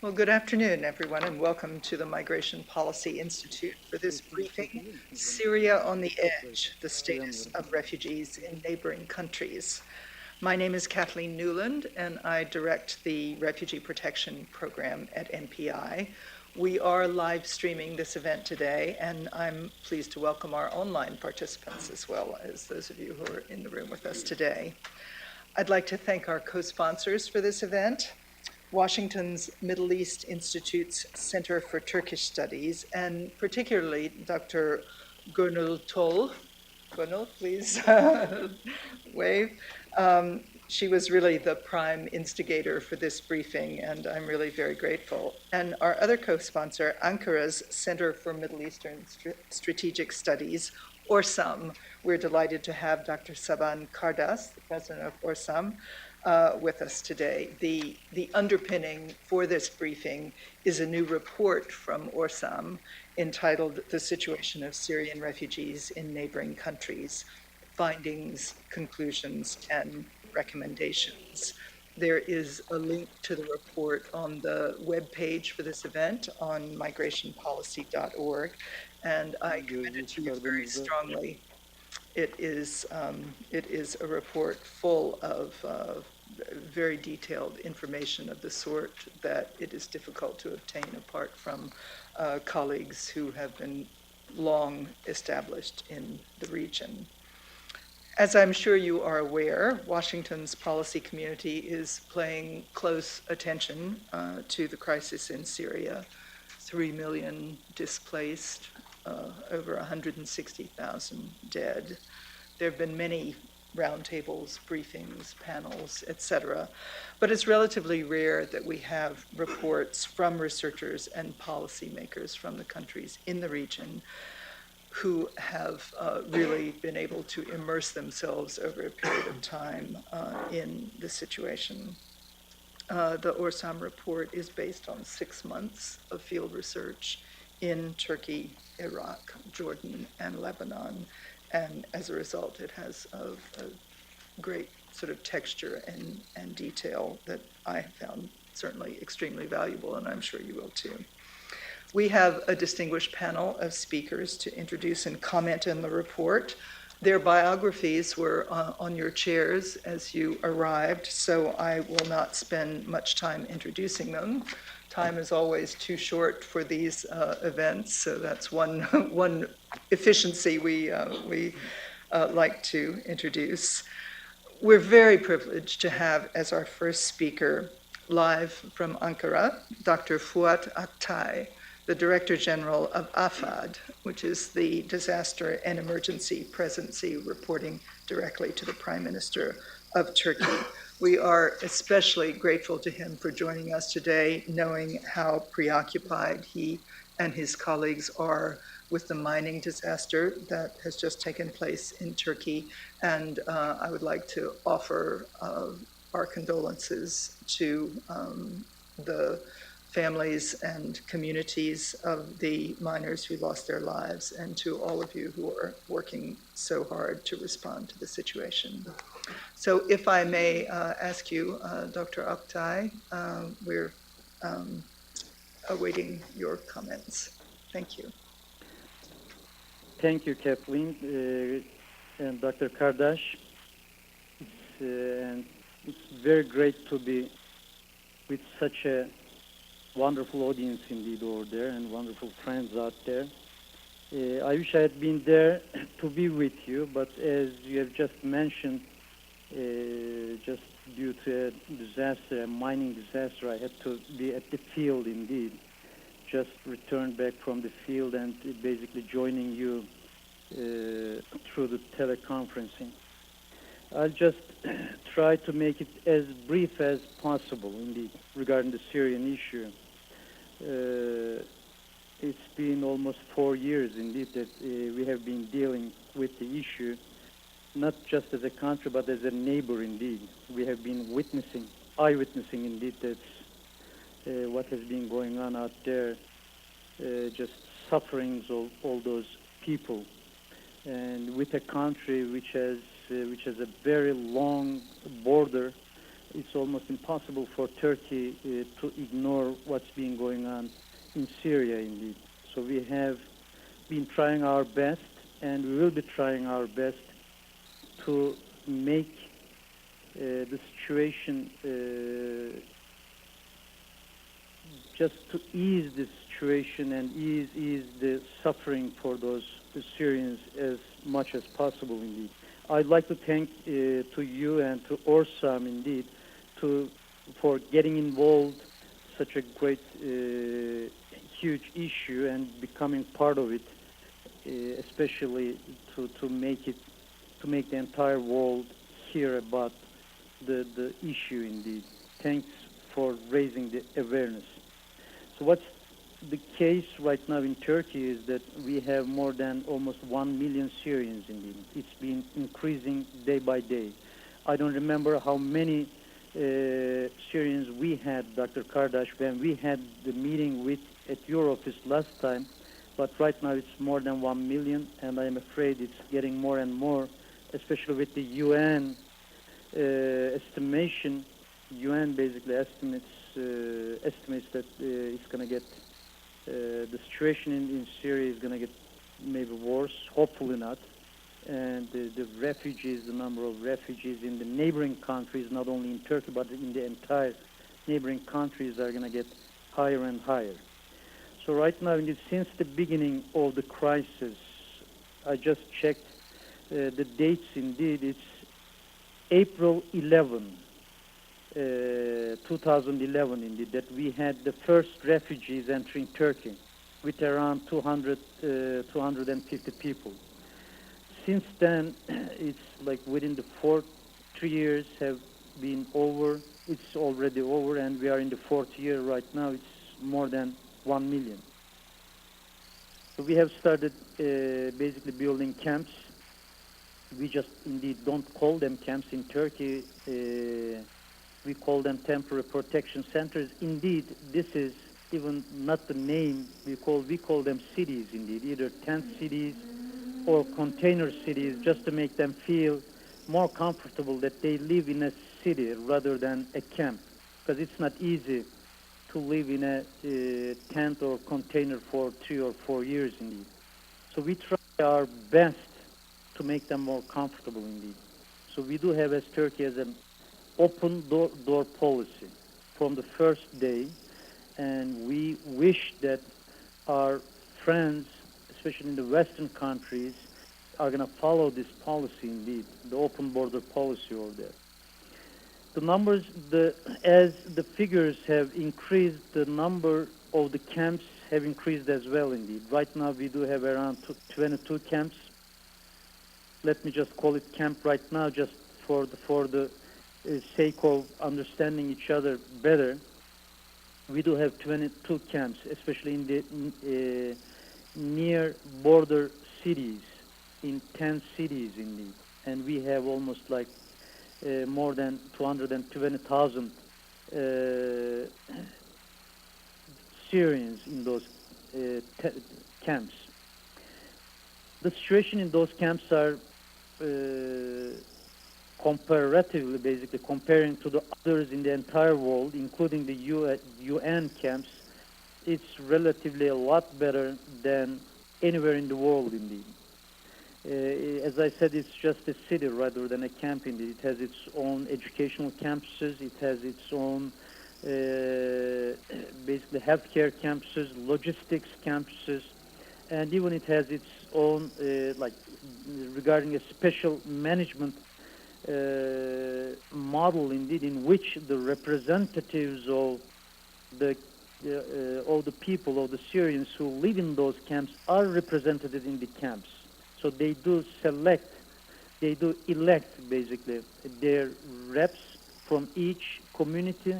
Well, good afternoon, everyone, and welcome to the Migration Policy Institute for this briefing, Syria on the Edge, the Status of Refugees in Neighboring Countries. My name is Kathleen Newland, and I direct the Refugee Protection Program at NPI. We are live streaming this event today, and I'm pleased to welcome our online participants as well as those of you who are in the room with us today. I'd like to thank our co-sponsors for this event, Washington's Middle East Institute's Center for Turkish Studies, and particularly Dr. Gönül Tol. Gönül, please wave. She was really the prime instigator for this briefing, and I'm really very grateful. And our other co-sponsor, Ankara's Center for Middle Eastern Strategic Studies, ORSAM. We're delighted to have Dr. Saban Kardas, the president of ORSAM, with us today. The underpinning for this briefing is a new report from ORSAM entitled The Situation of Syrian Refugees in Neighboring Countries, Findings, Conclusions, and Recommendations. There is a link to the report on the webpage for this event on migrationpolicy.org, and I commend it to you very strongly. It is a report full of very detailed information of the sort that it is difficult to obtain apart from colleagues who have been long established in the region. As I'm sure you are aware, Washington's policy community is paying close attention to the crisis in Syria. 3 million displaced, over 160,000 dead. There have been many roundtables, briefings, panels, etc. But it's relatively rare that we have reports from researchers and policymakers from the countries in the region who have really been able to immerse themselves over a period of time in the situation. The ORSAM report is based on 6 months of field research in Turkey, Iraq, Jordan, and Lebanon. And as a result, it has a great sort of texture and detail that I have found certainly extremely valuable, and I'm sure you will too. We have a distinguished panel of speakers to introduce and comment on the report. Their biographies were on your chairs as you arrived, so I will not spend much time introducing them. Time is always too short for these events, so that's one efficiency we like to introduce. We're very privileged to have as our first speaker, live from Ankara, Dr. Fuat Aktay, the Director General of AFAD, which is the Disaster and Emergency Presidency reporting directly to the Prime Minister of Turkey. We are especially grateful to him for joining us today, knowing how preoccupied he and his colleagues are with the mining disaster that has just taken place in Turkey. And I would like to offer our condolences to the families and communities of the miners who lost their lives, and to all of you who are working so hard to respond to the situation. So if I may ask you, Dr. Aktay, we're awaiting your comments. Thank you. Thank you, Kathleen and Dr. Kardas. It's very great to be with such a wonderful audience indeed over there, and wonderful friends out there. I wish I had been there to be with you, but as you have just mentioned, just due to a disaster, a mining disaster, I had to be at the field indeed. Just returned back from the field and basically joining you through the teleconferencing. I'll just try to make it as brief as possible indeed regarding the Syrian issue. It's been almost 4 years indeed that we have been dealing with the issue, not just as a country but as a neighbor indeed. We have been eyewitnessing indeed that's what has been going on out there, just sufferings of all those people, and with a country which has a very long border it's almost impossible for Turkey to ignore what's been going on in Syria indeed. So we have been trying our best, and we will be trying our best to make the situation, just to ease the situation and ease the suffering for the Syrians as much as possible indeed. I'd like to thank to you and to ORSAM indeed for getting involved such a great huge issue and becoming part of it, especially to make the entire world hear about the issue indeed. Thanks for raising the awareness. So what's the case right now in Turkey is that we have more than almost 1 million Syrians indeed. It's been increasing day by day. I don't remember how many Syrians we had, Dr. Kardas, when we had the meeting at your office last time, but right now it's more than 1 million, and I am afraid it's getting more and more, especially with the UN estimation. UN basically estimates that it's going to get the situation in Syria is going to get maybe worse, hopefully not. And the refugees, the number of refugees in the neighboring countries, not only in Turkey, but in the entire neighboring countries are going to get higher and higher. So right now, since the beginning of the crisis, I just checked the dates indeed, it's April 11, 2011 indeed, that we had the first refugees entering Turkey with around 250 people. Since then, it's like within the 3 years have been over. It's already over, and we are in the 4th year right now. It's more than 1 million. So we have started basically building camps. We just indeed don't call them camps in Turkey. We call them temporary protection centers. Indeed, this is even not the name we call them cities indeed, either tent cities or container cities, just to make them feel more comfortable that they live in a city rather than a camp, because it's not easy to live in a tent or container for 3 or 4 years indeed. So we try our best to make them more comfortable indeed. So we do have as Turkey as an open door policy from the first day, and we wish that our friends, especially in the Western countries, are going to follow this policy indeed, the open border policy over there. The numbers, as the figures have increased, the number of the camps have increased as well indeed. Right now we do have around 22 camps. Let me just call it camp right now, just for the sake of understanding each other better. We do have 22 camps, especially in the near border cities, in 10 cities indeed. And we have almost like more than 220,000 Syrians in those camps. The situation in those camps are comparatively, basically comparing to the others in the entire world, including the UN camps, it's relatively a lot better than anywhere in the world indeed. As I said, it's just a city rather than a camp indeed. It has its own educational campuses, it has its own basically healthcare campuses, logistics campuses, and even it has its own like regarding a special management model indeed, in which the representatives of the people, of the Syrians who live in those camps are represented in the camps. So they do elect basically their reps from each community,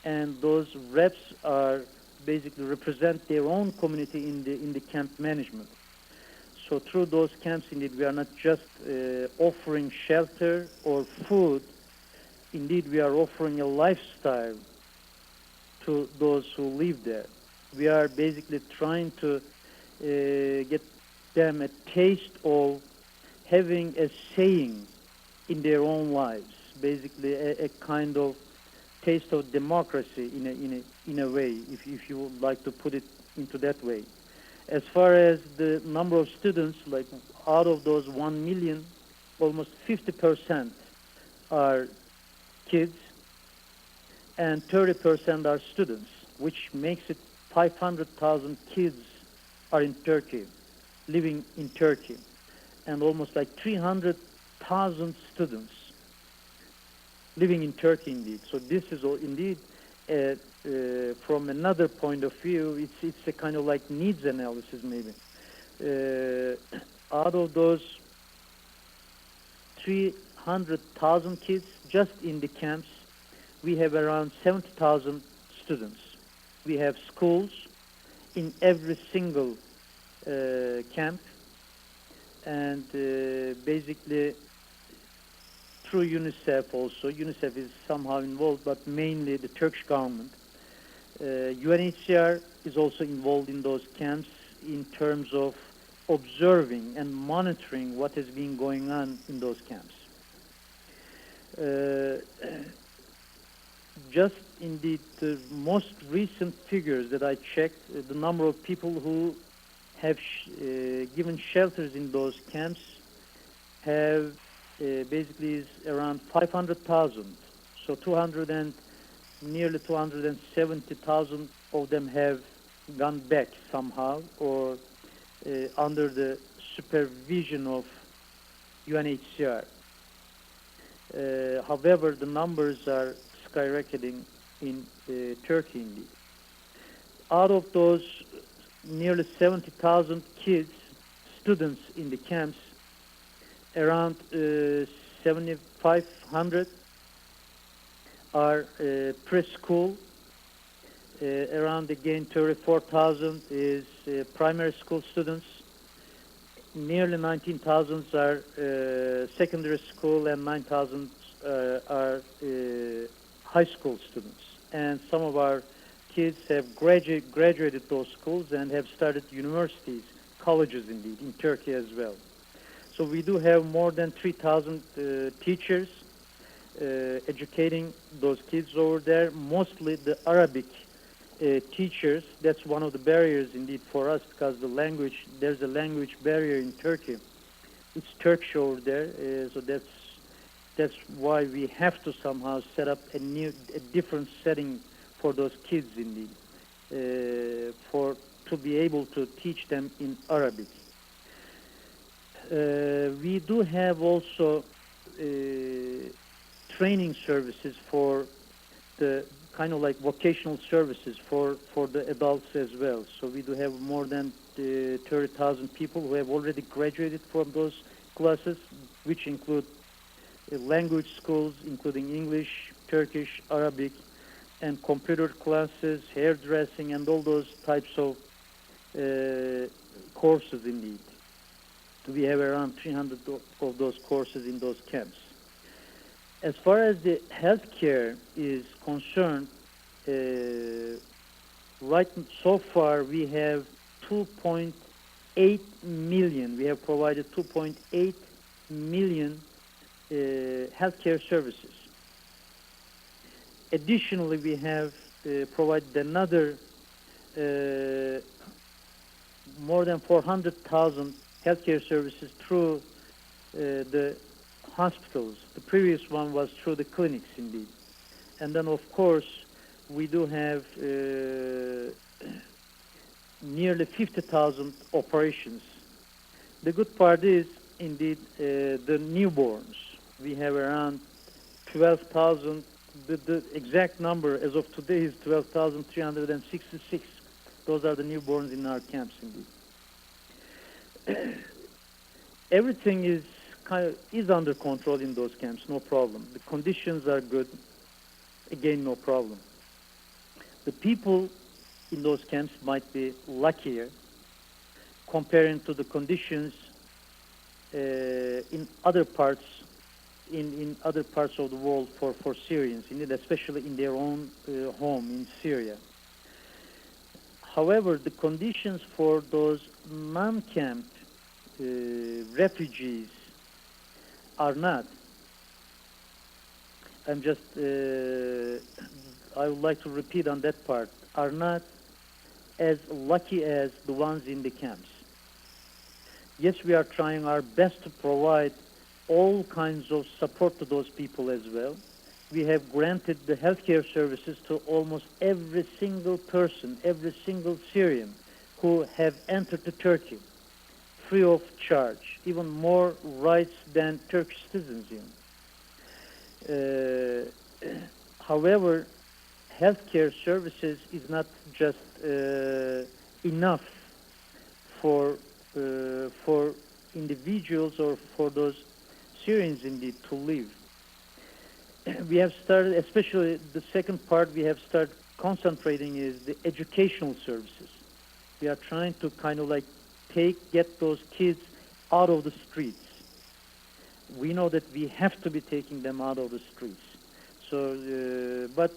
and those reps are basically represent their own community in the camp management. So through those camps, indeed, we are not just offering shelter or food. Indeed, we are offering a lifestyle to those who live there. We are basically trying to get them a taste of having a saying in their own lives, basically a kind of taste of democracy in a way, if you would like to put it into that way. As far as the number of students, like out of those 1 million, almost 50% are kids and 30% are students, which makes it 500,000 kids are in Turkey, living in Turkey, and almost like 300,000 students living in Turkey indeed. So this is indeed, from another point of view, it's a kind of like needs analysis maybe. Out of those 300,000 kids just in the camps, we have around 70,000 students. We have schools in every single camp, and basically through UNICEF also. UNICEF is somehow involved, but mainly the Turkish government. UNHCR is also involved in those camps in terms of observing and monitoring what has been going on in those camps. Just indeed, the most recent figures that I checked, the number of people who have given shelters in those camps have basically is around 500,000. So nearly 270,000 of them have gone back somehow or under the supervision of UNHCR. However, the numbers are skyrocketing in Turkey indeed. Out of those nearly 70,000 kids, students in the camps, around 7,500 are preschool. Around again 34,000 is primary school students. Nearly 19,000 are secondary school, and 9,000 are high school students. And some of our kids have graduated those schools and have started universities, colleges indeed, in Turkey as well. So we do have more than 3,000 teachers educating those kids over there, mostly the Arabic teachers. That's one of the barriers indeed for us, because there's a language barrier in Turkey. It's Turkish over there, so that's why we have to somehow set up a different setting for those kids indeed, to be able to teach them in Arabic. We do have also training services for the kind of like vocational services for the adults as well. So we do have more than 30,000 people who have already graduated from those classes, which include language schools, including English, Turkish, Arabic, and computer classes, hairdressing, and all those types of courses indeed. We have around 300 of those courses in those camps. As far as the healthcare is concerned, so far we have 2.8 million. We have provided 2.8 million healthcare services. Additionally, we have provided another more than 400,000 healthcare services through the hospitals. The previous one was through the clinics indeed. And then of course we do have nearly 50,000 operations. The good part is indeed the newborns. We have around 12,000. The exact number as of today is 12,366. Those are the newborns in our camps indeed. Everything is under control in those camps, no problem. The conditions are good, again, no problem. The people in those camps might be luckier comparing to the conditions in other parts of the world for Syrians, indeed, especially in their own home in Syria. However, the conditions for those non-camp refugees are not. I'm just, I would like to repeat on that part, are not as lucky as the ones in the camps. Yes, we are trying our best to provide all kinds of support to those people as well. We have granted the healthcare services to almost every single person, every single Syrian who have entered to Turkey, free of charge, even more rights than Turkish citizens. However, healthcare services is not just enough for individuals or for those Syrians indeed to live. We have started, especially the second part we have started concentrating is the educational services. We are trying to kind of like get those kids out of the streets. We know that we have to be taking them out of the streets. So, but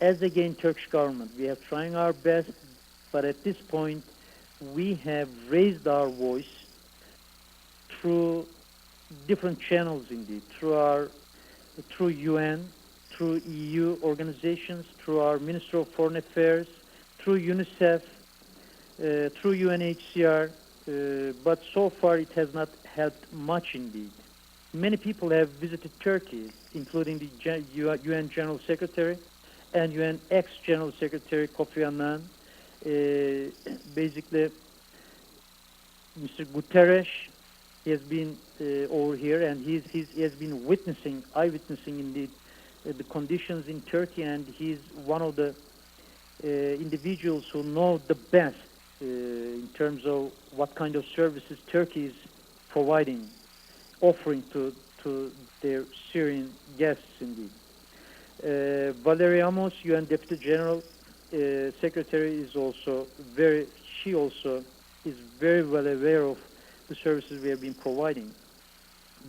as again Turkish government, we are trying our best, but at this point we have raised our voice through different channels indeed, through UN, through EU organizations, through our Minister of Foreign Affairs, through UNICEF, through UNHCR, but so far it has not helped much indeed. Many people have visited Turkey, including the UN General Secretary and UN ex-General Secretary Kofi Annan. Basically, Mr. Guterres, he has been over here, and he has been eyewitnessing indeed the conditions in Turkey, and he's one of the individuals who know the best in terms of what kind of services Turkey is offering to their Syrian guests indeed. Valerie Amos, UN Deputy General Secretary, she also is very well aware of the services we have been providing.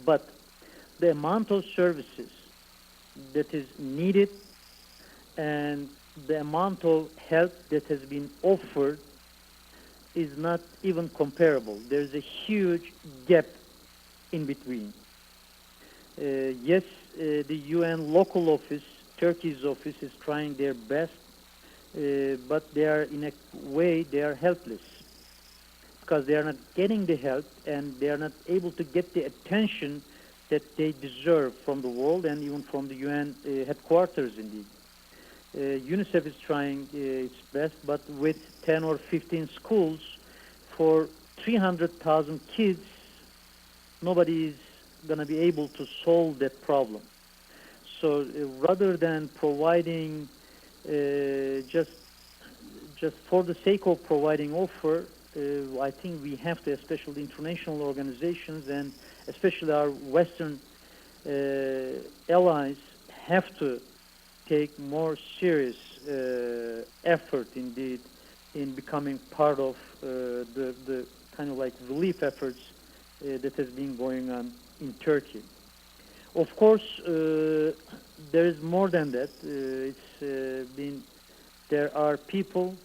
But the amount of services that is needed and the amount of help that has been offered is not even comparable. There's a huge gap in between. Yes, the UN local office, Turkey's office, is trying their best, but they are, in a way, they are helpless because they are not getting the help and they are not able to get the attention that they deserve from the world and even from the UN headquarters indeed. UNICEF is trying its best, but with 10 or 15 schools for 300,000 kids, nobody is going to be able to solve that problem. So rather than providing just for the sake of providing offer, I think we have to, especially international organizations and especially our Western allies, have to take more serious effort indeed in becoming part of the kind of like relief efforts that has been going on in Turkey. Of course, there is more than that. There are people,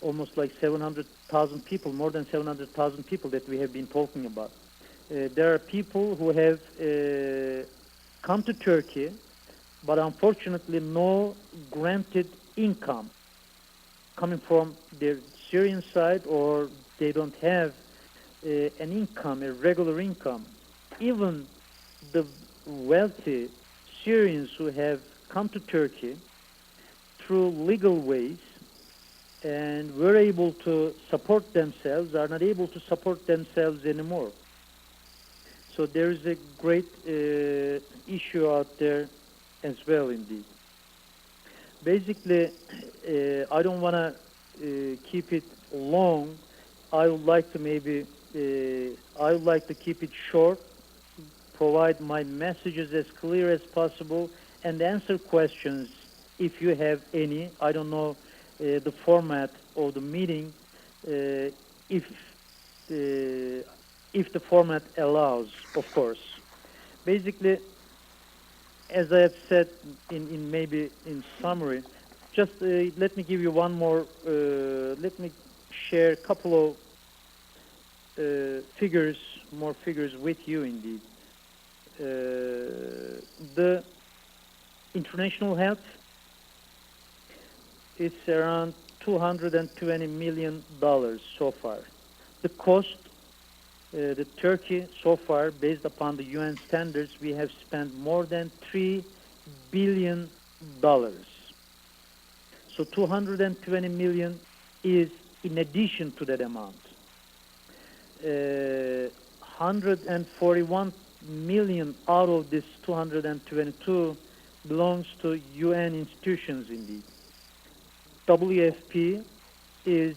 almost like 700,000 people, more than 700,000 people that we have been talking about. There are people who have come to Turkey, but unfortunately no granted income coming from their Syrian side, or they don't have an income, a regular income. Even the wealthy Syrians who have come to Turkey through legal ways and were able to support themselves are not able to support themselves anymore. So there is a great issue out there as well indeed. Basically, I don't want to keep it long. I would like to keep it short, provide my messages as clear as possible, and answer questions if you have any. I don't know the format of the meeting, if the format allows, of course. Basically, as I have said in summary, just let me give you one more, let me share a couple of more figures with you indeed. The international help, it's around $220 million so far. The cost, the Turkey so far, based upon the UN standards, we have spent more than $3 billion. So 220 million is in addition to that amount. 141 million out of this 222 belongs to UN institutions indeed. WFP is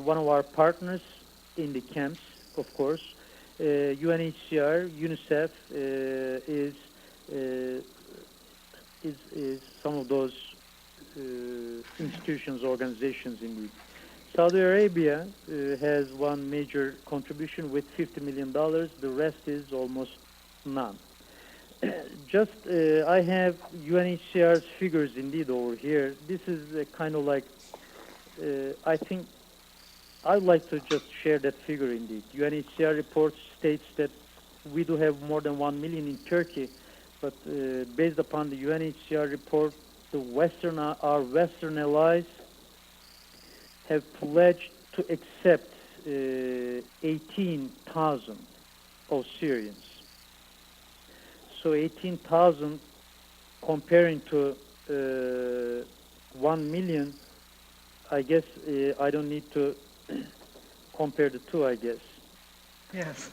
one of our partners in the camps, of course. UNHCR, UNICEF is some of those institutions, organizations indeed. Saudi Arabia has one major contribution with $50 million. The rest is almost none. Just, I have UNHCR's figures indeed over here. This is kind of like, I think, I'd like to just share that figure indeed. UNHCR report states that we do have more than 1 million in Turkey, but based upon the UNHCR report, our Western allies have pledged to accept 18,000 of Syrians. So 18,000 comparing to 1 million, I guess I don't need to compare the two, I guess. Yes.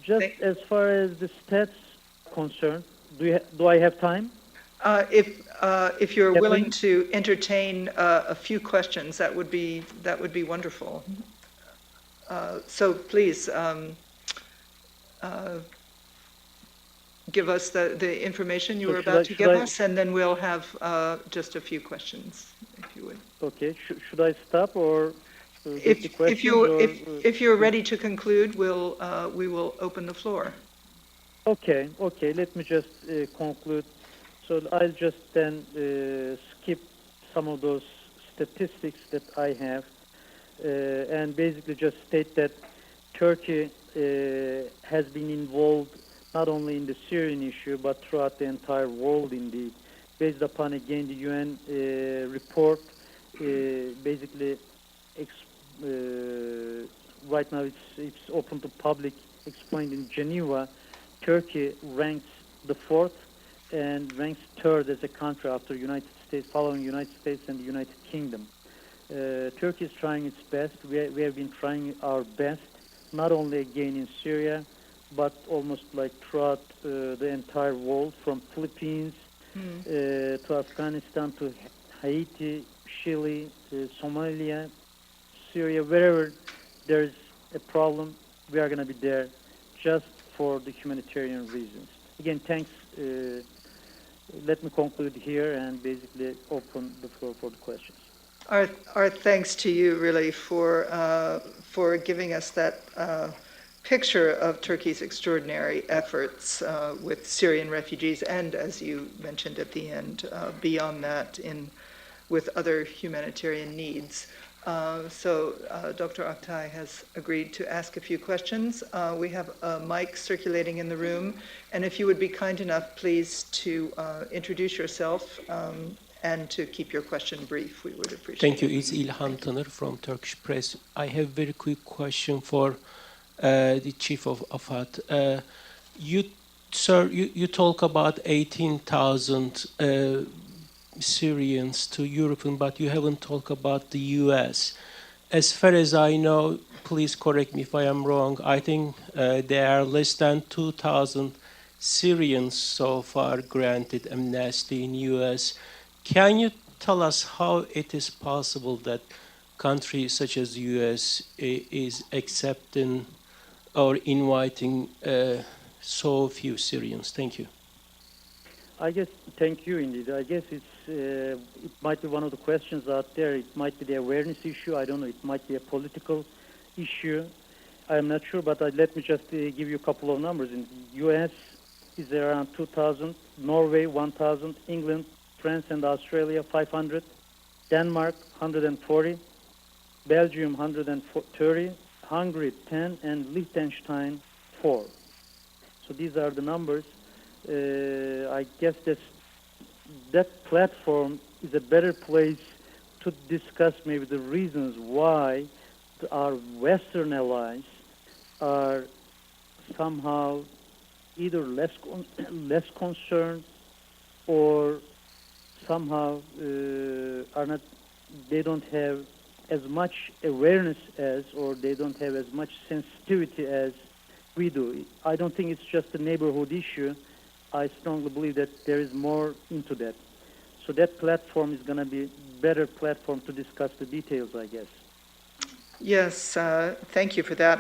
Just as far as the stats concerned, do I have time? If you're Kathleen? willing to entertain a few questions, that would be wonderful. So please give us the information you were about to give us, and then we'll have just a few questions, if you would. Okay. Should I stop or get the questions? If you're ready to conclude, we will open the floor. Okay. Let me just conclude. So I'll just then skip some of those statistics that I have and basically just state that Turkey has been involved not only in the Syrian issue but throughout the entire world indeed. Based upon, again, the UN report, basically right now it's open to public, explained in Geneva. Turkey ranks the fourth and ranks third as a country after United States, following United States and the United Kingdom. Turkey is trying its best. We have been trying our best, not only again in Syria, but almost like throughout the entire world, from Philippines to Afghanistan to Haiti, Chile, Somalia, Syria, wherever there's a problem, we are going to be there just for the humanitarian reasons. Again, thanks. Let me conclude here and basically open the floor for the questions. Our thanks to you, really, for giving us that picture of Turkey's extraordinary efforts with Syrian refugees, and as you mentioned at the end, beyond that, with other humanitarian needs. So Dr. Oktay has agreed to ask a few questions. We have a mic circulating in the room, and if you would be kind enough, please, to introduce yourself and to keep your question brief, we would appreciate it. Thank you. It's İlhan Tanır from Turkish Press. I have a very quick question for the Chief of AFAD. Sir, you talk about 18,000 Syrians to Europe, but you haven't talked about the U.S. As far as I know, please correct me if I am wrong, I think there are less than 2,000 Syrians so far granted amnesty in U.S. Can you tell us how it is possible that countries such as the U.S. is accepting or inviting so few Syrians? Thank you. I guess, thank you indeed. I guess it might be one of the questions out there. It might be the awareness issue. I don't know. It might be a political issue. I'm not sure, but let me just give you a couple of numbers. In the U.S. is around 2,000, Norway 1,000, England, France and Australia 500, Denmark 140, Belgium 130, Hungary 10, and Liechtenstein 4. So these are the numbers. I guess that platform is a better place to discuss maybe the reasons why our Western allies are somehow either less concerned or somehow are not. They don't have as much awareness as, or they don't have as much sensitivity as we do. I don't think it's just a neighborhood issue. I strongly believe that there is more into that. So that platform is going to be a better platform to discuss the details, I guess. Yes, thank you for that.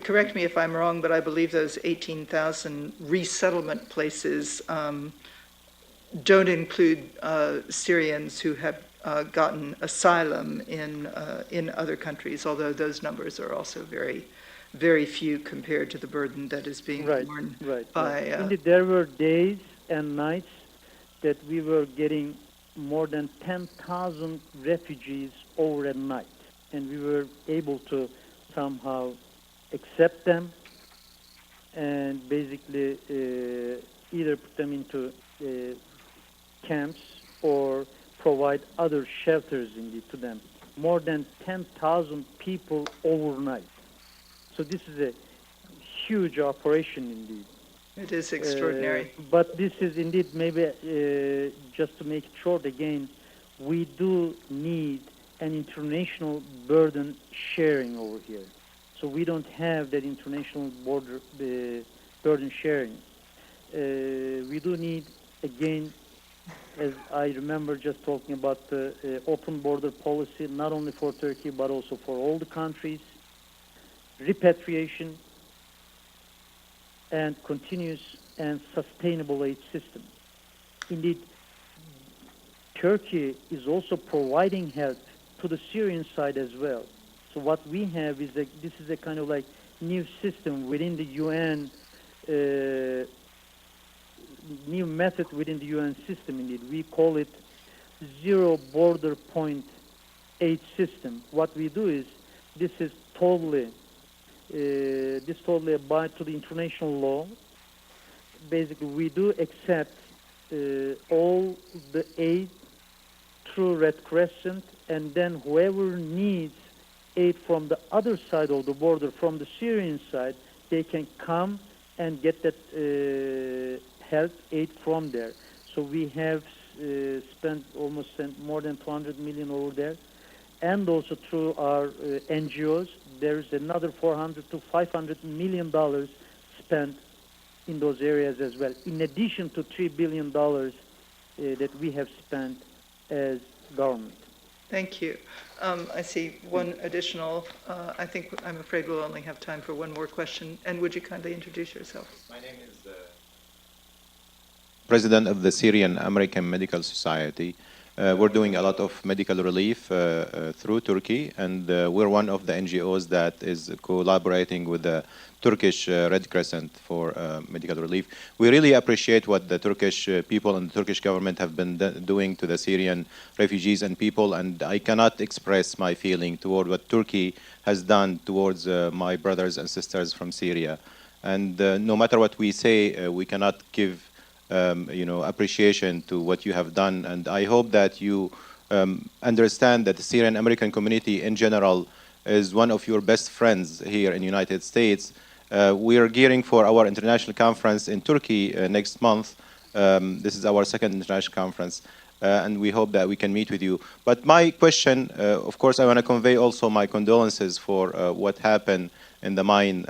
Correct me if I'm wrong, but I believe those 18,000 resettlement places don't include Syrians who have gotten asylum in other countries, although those numbers are also very, very few compared to the burden that is being borne by. Indeed, there were days and nights that we were getting more than 10,000 refugees over a night, and we were able to somehow accept them and basically either put them into camps or provide other shelters indeed to them. More than 10,000 people overnight. So this is a huge operation indeed. It is extraordinary. But this is indeed maybe, just to make it short again, we do need an international burden sharing over here. So we don't have that international burden sharing. We do need, again, as I remember just talking about the open border policy, not only for Turkey, but also for all the countries, repatriation, and continuous and sustainable aid system. Indeed, Turkey is also providing help to the Syrian side as well. So what we have is this is a kind of like new system within the UN, new method within the UN system. Indeed, we call it zero border point aid system. What we do is this totally abides to the international law. Basically, we do accept all the aid through Red Crescent, and then whoever needs aid from the other side of the border, from the Syrian side, they can come and get that help aid from there. So we have spent more than 200 million over there. And also through our NGOs, there's another 400 to 500 million dollars spent in those areas as well, in addition to $3 billion that we have spent as government. Thank you. I see one additional, I'm afraid we'll only have time for one more question. And would you kindly introduce yourself? My name is President of the Syrian American Medical Society. We're doing a lot of medical relief through Turkey, and we're one of the NGOs that is collaborating with the Turkish Red Crescent for medical relief. We really appreciate what the Turkish people and the Turkish government have been doing to the Syrian refugees and people, and I cannot express my feeling toward what Turkey has done towards my brothers and sisters from Syria. And no matter what we say, we cannot give appreciation to what you have done. And I hope that you understand that the Syrian American community in general is one of your best friends here in the United States. We are gearing for our international conference in Turkey next month. This is our second international conference. And we hope that we can meet with you. But my question, of course, I want to convey also my condolences for what happened in the mine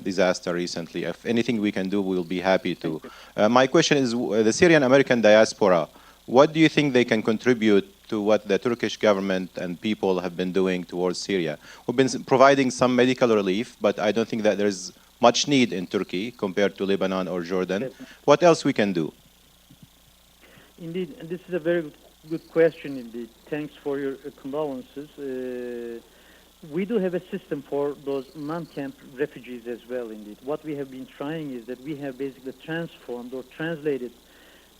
disaster recently. If anything we can do, we'll be happy to. My question is, the Syrian American diaspora, what do you think they can contribute to what the Turkish government and people have been doing towards Syria? We've been providing some medical relief, but I don't think that there's much need in Turkey compared to Lebanon or Jordan. What else we can do? Indeed, and this is a very good question indeed. Thanks for your condolences. We do have a system for those non-camp refugees as well, indeed. What we have been trying is that we have basically transformed or translated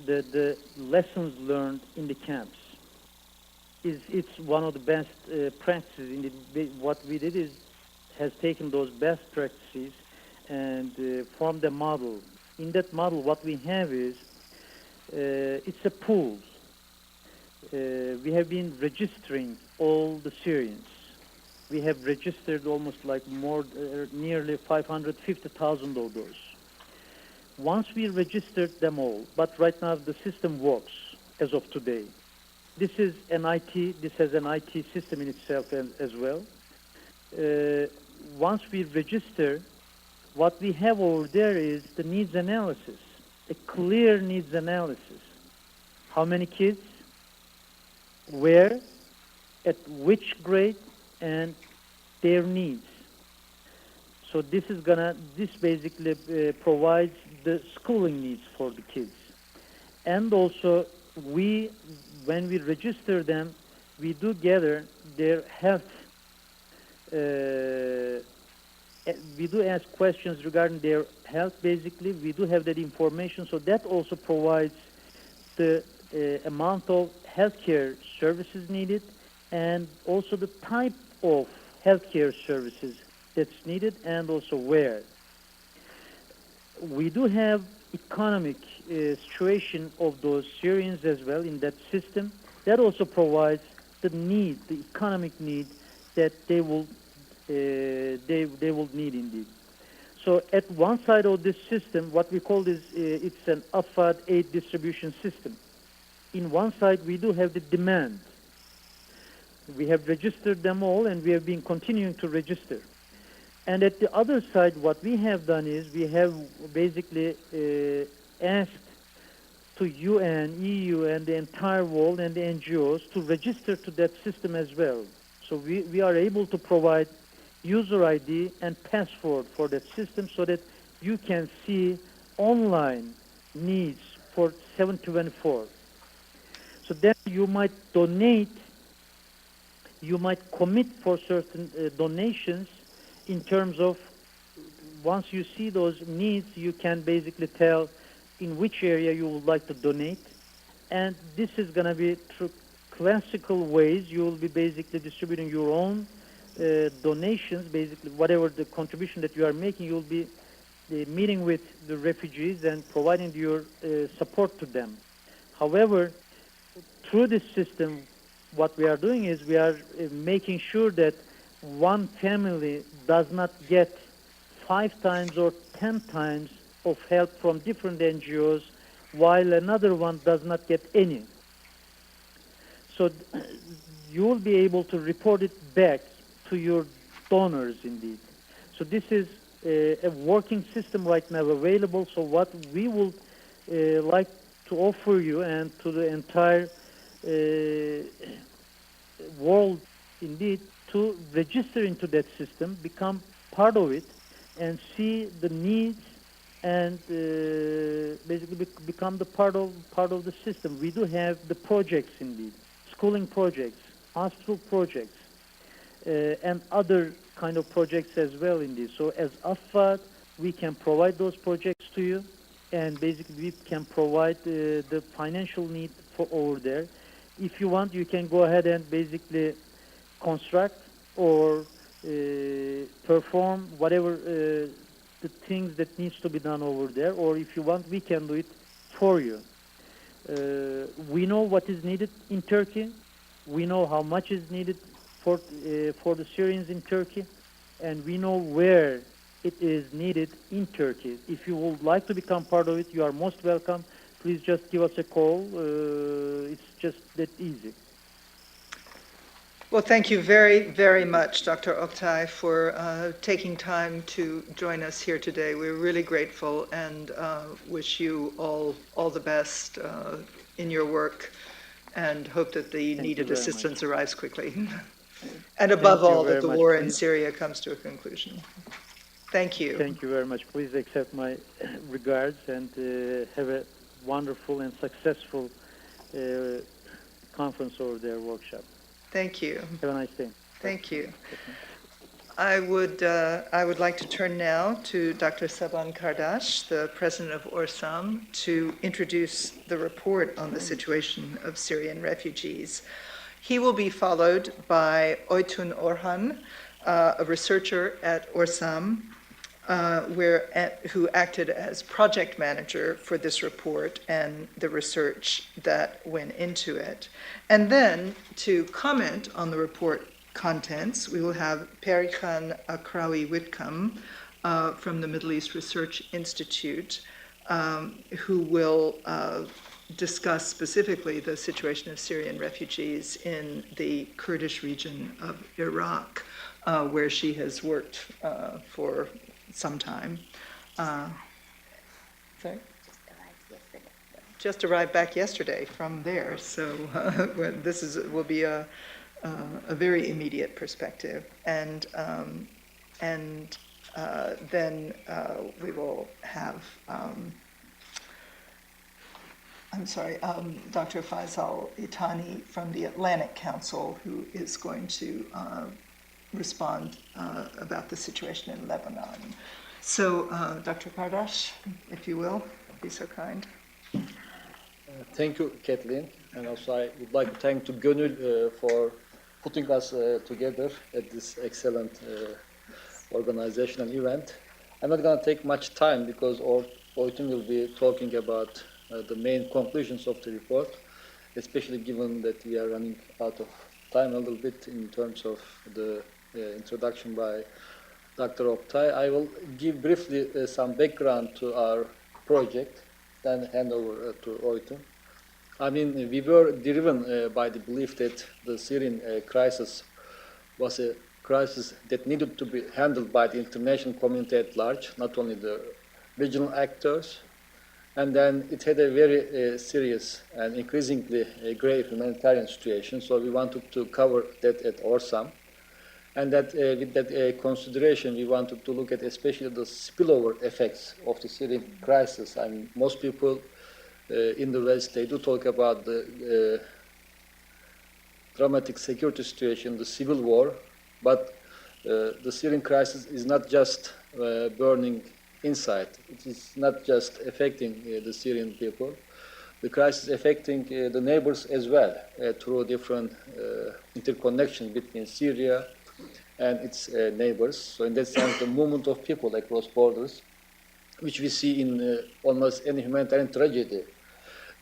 the lessons learned in the camps. It's one of the best practices. Indeed, what we did is has taken those best practices and formed a model. In that model, what we have is, it's a pool. We have been registering all the Syrians. We have registered almost like nearly 550,000 of those. Once we registered them all, but right now the system works as of today. This has an IT system in itself as well. Once we register, what we have over there is the needs analysis, a clear needs analysis. How many kids, where, at which grade, and their needs. So this basically provides the schooling needs for the kids. And also, when we register them, we do gather their health. We do ask questions regarding their health, basically. We do have that information, so that also provides the amount of healthcare services needed and also the type of healthcare services that's needed and also where. We do have economic situation of those Syrians as well in that system. That also provides the need, the economic need that they will need indeed. So at one side of this system, what we call this, it's an AFAD aid distribution system. In one side, we do have the demand. We have registered them all, and we have been continuing to register. And at the other side, what we have done is we have basically asked to UN, EU, and the entire world and the NGOs to register to that system as well. So we are able to provide user ID and password for that system so that you can see online needs for 724. So then you might donate, you might commit for certain donations in terms of once you see those needs, you can basically tell in which area you would like to donate. And this is going to be through classical ways. You will be basically distributing your own donations, basically whatever the contribution that you are making, you will be meeting with the refugees and providing your support to them. However, through this system, what we are doing is we are making sure that one family does not get 5 times or 10 times of help from different NGOs, while another one does not get any. So you will be able to report it back to your donors indeed. So this is a working system right now available. So what we would like to offer you and to the entire world indeed to register into that system, become part of it, and see the needs and basically become the part of the system. We do have the projects indeed, schooling projects, hospital projects, and other kind of projects as well indeed. So as AFAD, we can provide those projects to you, and basically we can provide the financial need for over there. If you want, you can go ahead and basically construct or perform whatever the things that needs to be done over there, or if you want, we can do it for you. We know what is needed in Turkey. We know how much is needed for the Syrians in Turkey, and we know where it is needed in Turkey. If you would like to become part of it, you are most welcome. Please just give us a call. It's just that easy. Well, thank you very, very much, Dr. Oktay, for taking time to join us here today. We're really grateful and wish you all the best in your work and hope that the needed assistance arrives quickly. And above all, that the war in Syria comes to a conclusion. Thank you. Thank you very much. Please accept my regards and have a wonderful and successful conference over there, workshop. Thank you. Have a nice day. Thank you. I would like to turn now to Dr. Saban Kardas, the president of ORSAM, to introduce the report on the situation of Syrian refugees. He will be followed by Oytun Orhan, a researcher at ORSAM, who acted as project manager for this report and the research that went into it. And then to comment on the report contents, we will have Peri-Khan Aqrawi-Whitcomb from the Middle East Research Institute, who will discuss specifically the situation of Syrian refugees in the Kurdish region of Iraq, where she has worked for some time. Sorry? Just arrived back yesterday from there, so will be a very immediate perspective, and then we will have Dr. Faysal Itani from the Atlantic Council, who is going to respond about the situation in Lebanon. So, Dr. Kardas, if you will, be so kind. Thank you, Kathleen. And also I would like to thank to Gönül for putting us together at this excellent organizational event. I'm not going to take much time because Oytun will be talking about the main conclusions of the report, especially given that we are running out of time a little bit in terms of the introduction by Dr. Oktay. I will give briefly some background to our project, then hand over to Oytun. I mean, we were driven by the belief that the Syrian crisis was a crisis that needed to be handled by the international community at large, not only the regional actors. And then it had a very serious and increasingly grave humanitarian situation, so we wanted to cover that at ORSAM. And that with that consideration, we wanted to look at especially the spillover effects of the Syrian crisis. I mean, most people in the West, they do talk about the dramatic security situation, the civil war, but the Syrian crisis is not just burning inside. It is not just affecting the Syrian people. The crisis is affecting the neighbors as well through different interconnections between Syria and its neighbors. So in that sense, the movement of people across borders, which we see in almost any humanitarian tragedy,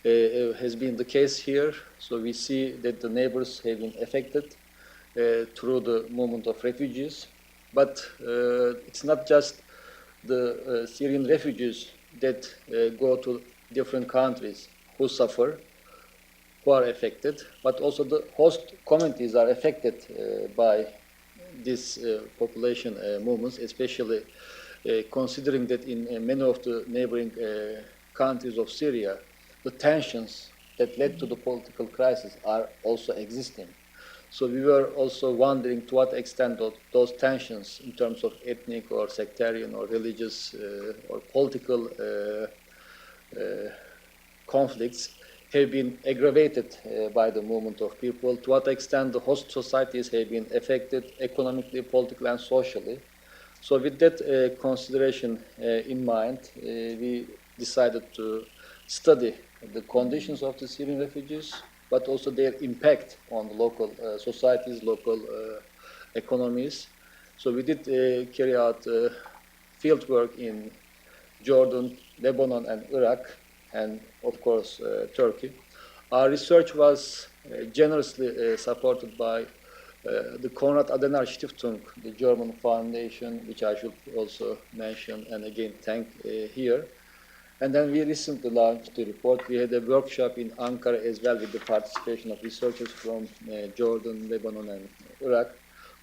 has been the case here. So we see that the neighbors have been affected through the movement of refugees. But it's not just the Syrian refugees that go to different countries who suffer, who are affected, but also the host communities are affected by these population movements, especially considering that in many of the neighboring countries of Syria, the tensions that led to the political crisis are also existing. So we were also wondering to what extent those tensions in terms of ethnic or sectarian or religious or political conflicts have been aggravated by the movement of people, to what extent the host societies have been affected economically, politically, and socially. So with that consideration in mind, we decided to study the conditions of the Syrian refugees, but also their impact on the local societies, local economies. So we did carry out field work in Jordan, Lebanon, and Iraq, and of course Turkey. Our research was generously supported by the Konrad Adenauer Stiftung, the German foundation, which I should also mention and again thank here. And then we recently launched the report. We had a workshop in Ankara as well with the participation of researchers from Jordan, Lebanon, and Iraq.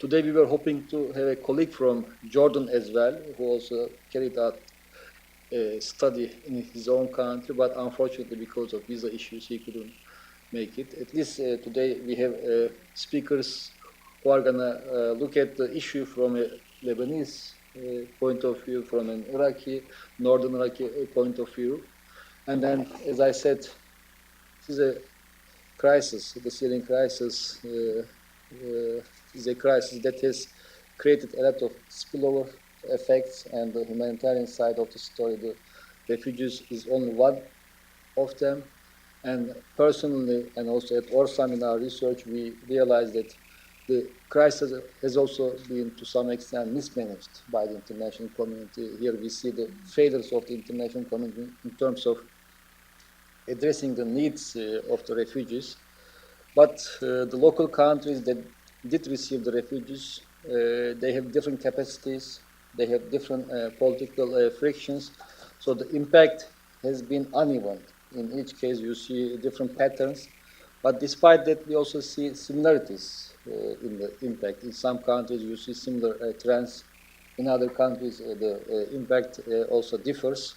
Today we were hoping to have a colleague from Jordan as well, who also carried out a study in his own country, but unfortunately because of visa issues he couldn't make it. At least today we have speakers who are going to look at the issue from a Lebanese point of view, from an Iraqi, northern Iraqi point of view. And then, as I said, this is a crisis. The Syrian crisis is a crisis that has created a lot of spillover effects, and the humanitarian side of the story, the refugees, is only one of them. And personally, and also at ORSAM in our research, we realized that the crisis has also been to some extent mismanaged by the international community. Here we see the failures of the international community in terms of addressing the needs of the refugees. But the local countries that did receive the refugees, they have different capacities, they have different political frictions, so the impact has been uneven. In each case, you see different patterns, but despite that, we also see similarities in the impact. In some countries, you see similar trends. In other countries, the impact also differs,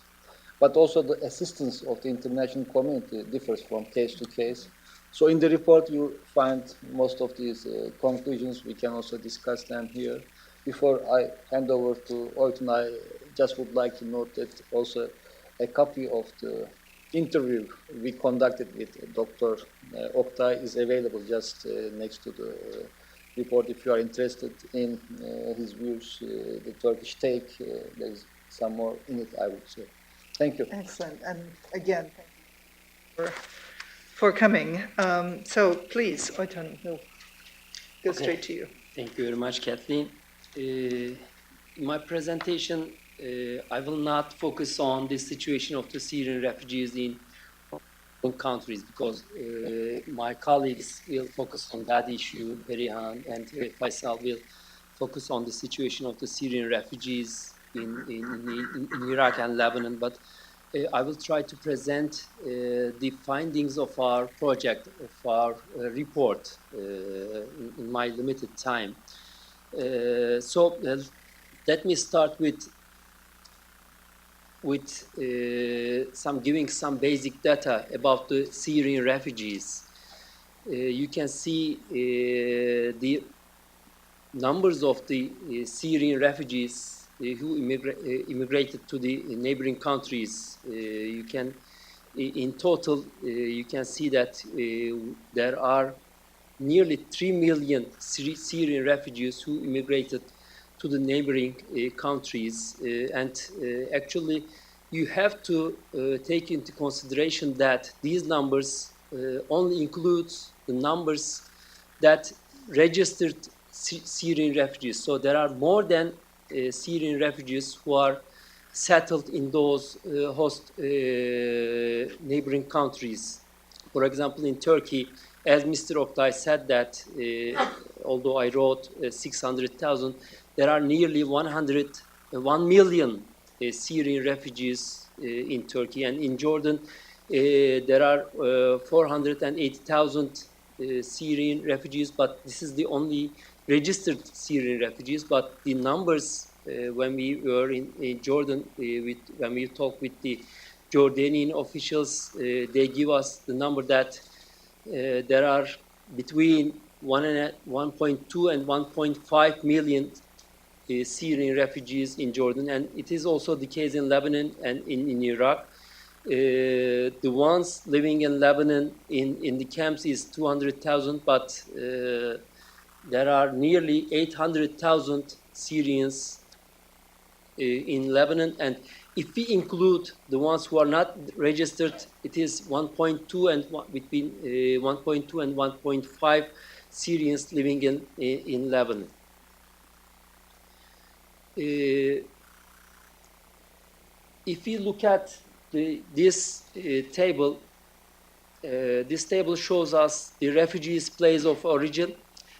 but also the assistance of the international community differs from case to case. So in the report, you find most of these conclusions. We can also discuss them here. Before I hand over to Oytun, I just would like to note that also a copy of the interview we conducted with Dr. Oktay is available just next to the report. If you are interested in his views, the Turkish take, there's some more in it, I would say. Thank you. Excellent. And again, thank you for coming. So please, Oytun, we'll go straight to you. Thank you very much, Kathleen. In my presentation, I will not focus on the situation of the Syrian refugees in countries because my colleagues will focus on that issue. Peri-Khan and Faysal will focus on the situation of the Syrian refugees in Iraq and Lebanon. But I will try to present the findings of our project, of our report in my limited time. Let me start with giving some basic data about the Syrian refugees. You can see the numbers of the Syrian refugees who immigrated to the neighboring countries. In total, you can see that there are nearly 3 million Syrian refugees who immigrated to the neighboring countries. Actually, you have to take into consideration that these numbers only include the numbers that registered Syrian refugees. So there are more than Syrian refugees who are settled in those host neighboring countries. For example, in Turkey, as Mr. Oktay said that, although I wrote 600,000, there are nearly 1 million Syrian refugees in Turkey. And in Jordan, there are 480,000 Syrian refugees, but this is the only registered Syrian refugees. But the numbers, when we were in Jordan, when we talked with the Jordanian officials, they give us the number that there are between 1.2 and 1.5 million Syrian refugees in Jordan, and it is also the case in Lebanon and in Iraq. The ones living in Lebanon in the camps is 200,000, but there are nearly 800,000 Syrians in Lebanon, and if we include the ones who are not registered, it is 1.2 and between 1.2 and 1.5 Syrians living in Lebanon. If we look at this table shows us the refugees' place of origin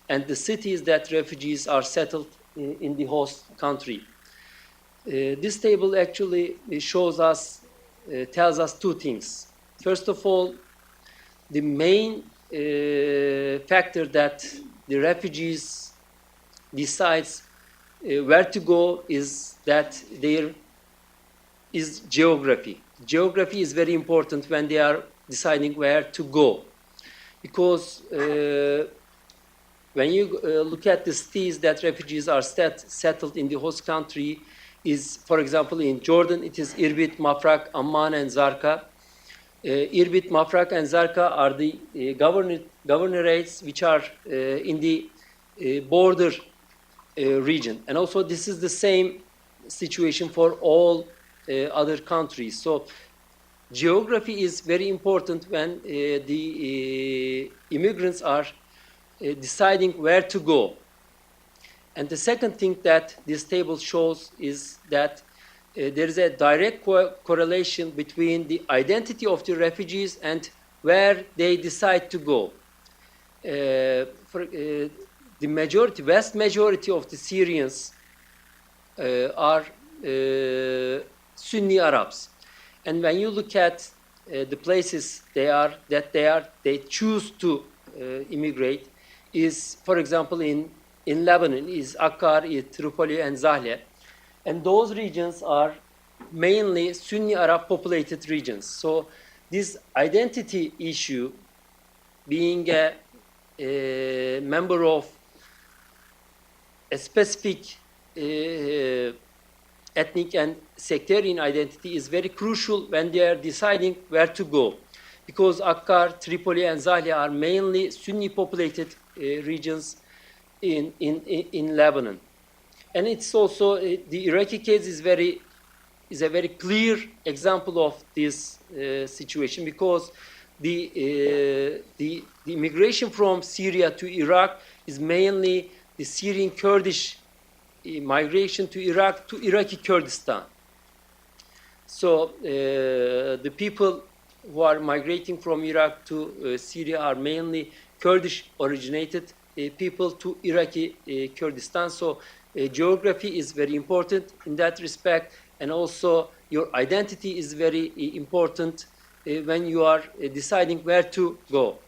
and the cities that refugees are settled in the host country. This table actually shows us, tells us two things. First of all, the main factor that the refugees decides where to go is that there is geography. Geography is very important when they are deciding where to go, because when you look at the cities that refugees are settled in the host country, is, for example, in Jordan, it is Irbit, Mafraq, Amman, and Zarqa. Irbit, Mafraq, and Zarqa are the governorates which are in the border region. And also, this is the same situation for all other countries. So, geography is very important when the immigrants are deciding where to go. And the second thing that this table shows is that there is a direct correlation between the identity of the refugees and where they decide to go. The vast majority of the Syrians are Sunni Arabs. And when you look at the places they choose to immigrate is, for example, in Lebanon, is Akkar, Tripoli, and Zahle. And those regions are mainly Sunni Arab populated regions. So this identity issue, being a member of a specific ethnic and sectarian identity, is very crucial when they are deciding where to go. Because Akkar, Tripoli, and Zahle are mainly Sunni populated regions in Lebanon. And it's also, the Iraqi case is a very clear example of this situation, because the immigration from Syria to Iraq is mainly the Syrian Kurdish migration to Iraq, to Iraqi Kurdistan. So the people who are migrating from Iraq to Syria are mainly Kurdish originated people to Iraqi Kurdistan. So geography is very important in that respect, and also your identity is very important when you are deciding where to go.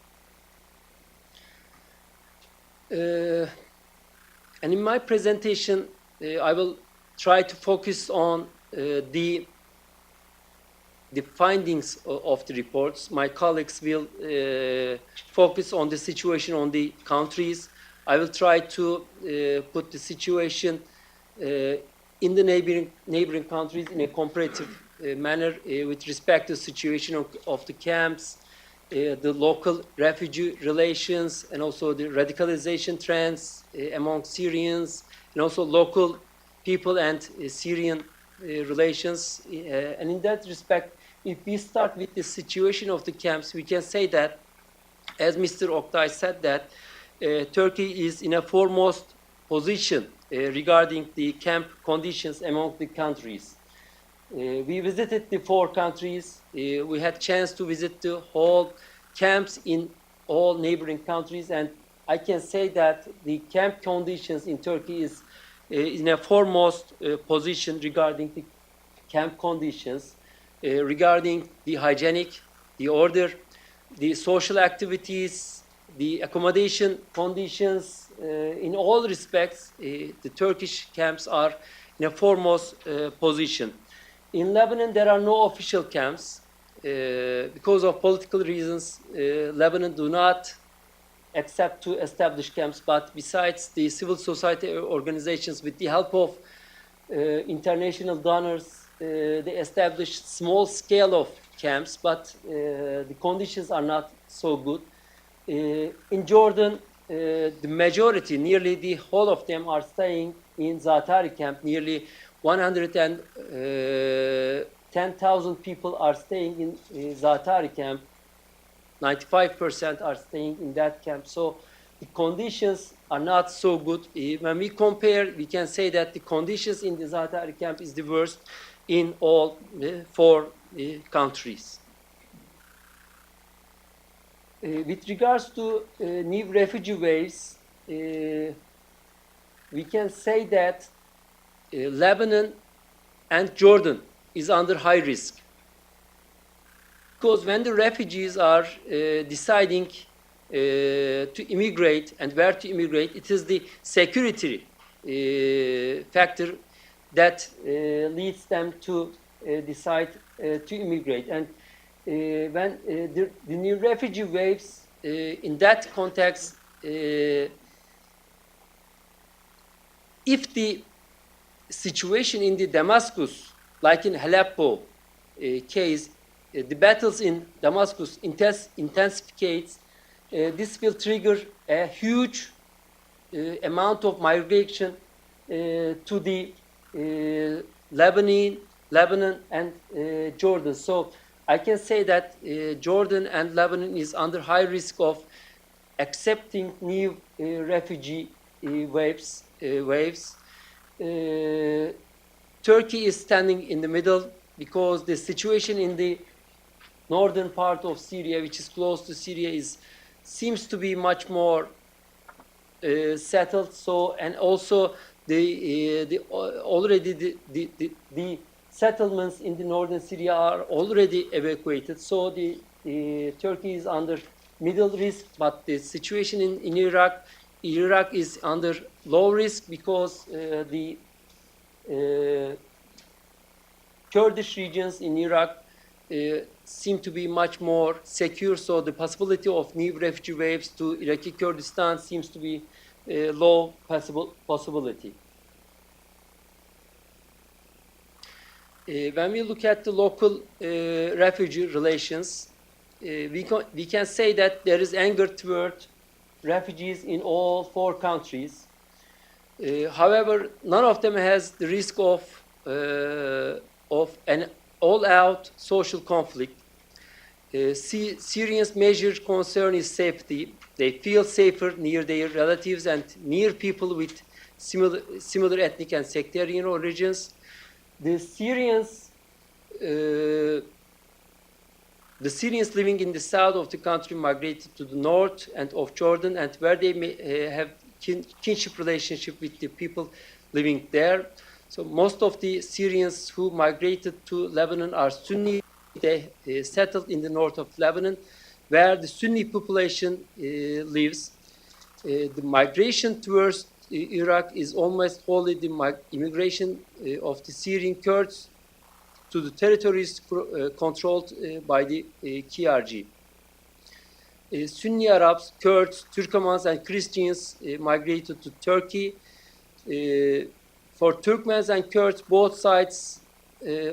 And in my presentation, I will try to focus on the findings of the reports. My colleagues will focus on the situation on the countries. I will try to put the situation in the neighboring countries in a comparative manner with respect to the situation of the camps, the local refugee relations, and also the radicalization trends among Syrians, and also local people and Syrian relations. And in that respect, if we start with the situation of the camps, we can say that, as Mr. Oktay said, that Turkey is in a foremost position regarding the camp conditions among the countries. We visited the 4 countries. We had chance to visit the whole camps in all neighboring countries, and I can say that the camp conditions in Turkey is in a foremost position regarding the camp conditions, regarding the hygienic, the order, the social activities, the accommodation conditions. In all respects, the Turkish camps are in a foremost position. In Lebanon, there are no official camps. Because of political reasons, Lebanon do not accept to establish camps, but besides the civil society organizations, with the help of international donors, they established small scale of camps, but the conditions are not so good. In Jordan, the majority, nearly the whole of them, are staying in Zatari camp. Nearly 110,000 people are staying in Zatari camp. 95% are staying in that camp. So the conditions are not so good. When we compare, we can say that the conditions in the Zatari camp is the worst in all 4 countries. With regards to new refugee waves, we can say that Lebanon and Jordan is under high risk. Because when the refugees are deciding to immigrate and where to immigrate, it is the security factor that leads them to decide to immigrate. And when the new refugee waves, in that context, if the situation in the Damascus, like in Aleppo case, the battles in Damascus intensificates, this will trigger a huge amount of migration to the Lebanon and Jordan. So I can say that Jordan and Lebanon is under high risk of accepting new refugee waves. Turkey is standing in the middle because the situation in the northern part of Syria, which is close to Syria, seems to be much more settled. So, and also the settlements in the northern Syria are already evacuated. So Turkey is under middle risk, but the situation in Iraq is under low risk because the Kurdish regions in Iraq seem to be much more secure, so the possibility of new refugee waves to Iraqi Kurdistan seems to be a low possibility. When we look at the local refugee relations, we can say that there is anger toward refugees in all 4 countries. However, none of them has the risk of an all-out social conflict. Syrians' major concern is safety. They feel safer near their relatives and near people with similar ethnic and sectarian origins. The Syrians living in the south of the country migrated to the north and of Jordan, and where they may have kinship relationship with the people living there. So most of the Syrians who migrated to Lebanon are Sunni. They settled in the north of Lebanon, where the Sunni population lives. The migration towards Iraq is almost wholly the immigration of the Syrian Kurds to the territories controlled by the KRG. Sunni Arabs, Kurds, Turkomans, and Christians migrated to Turkey. For Turkmens and Kurds, both sides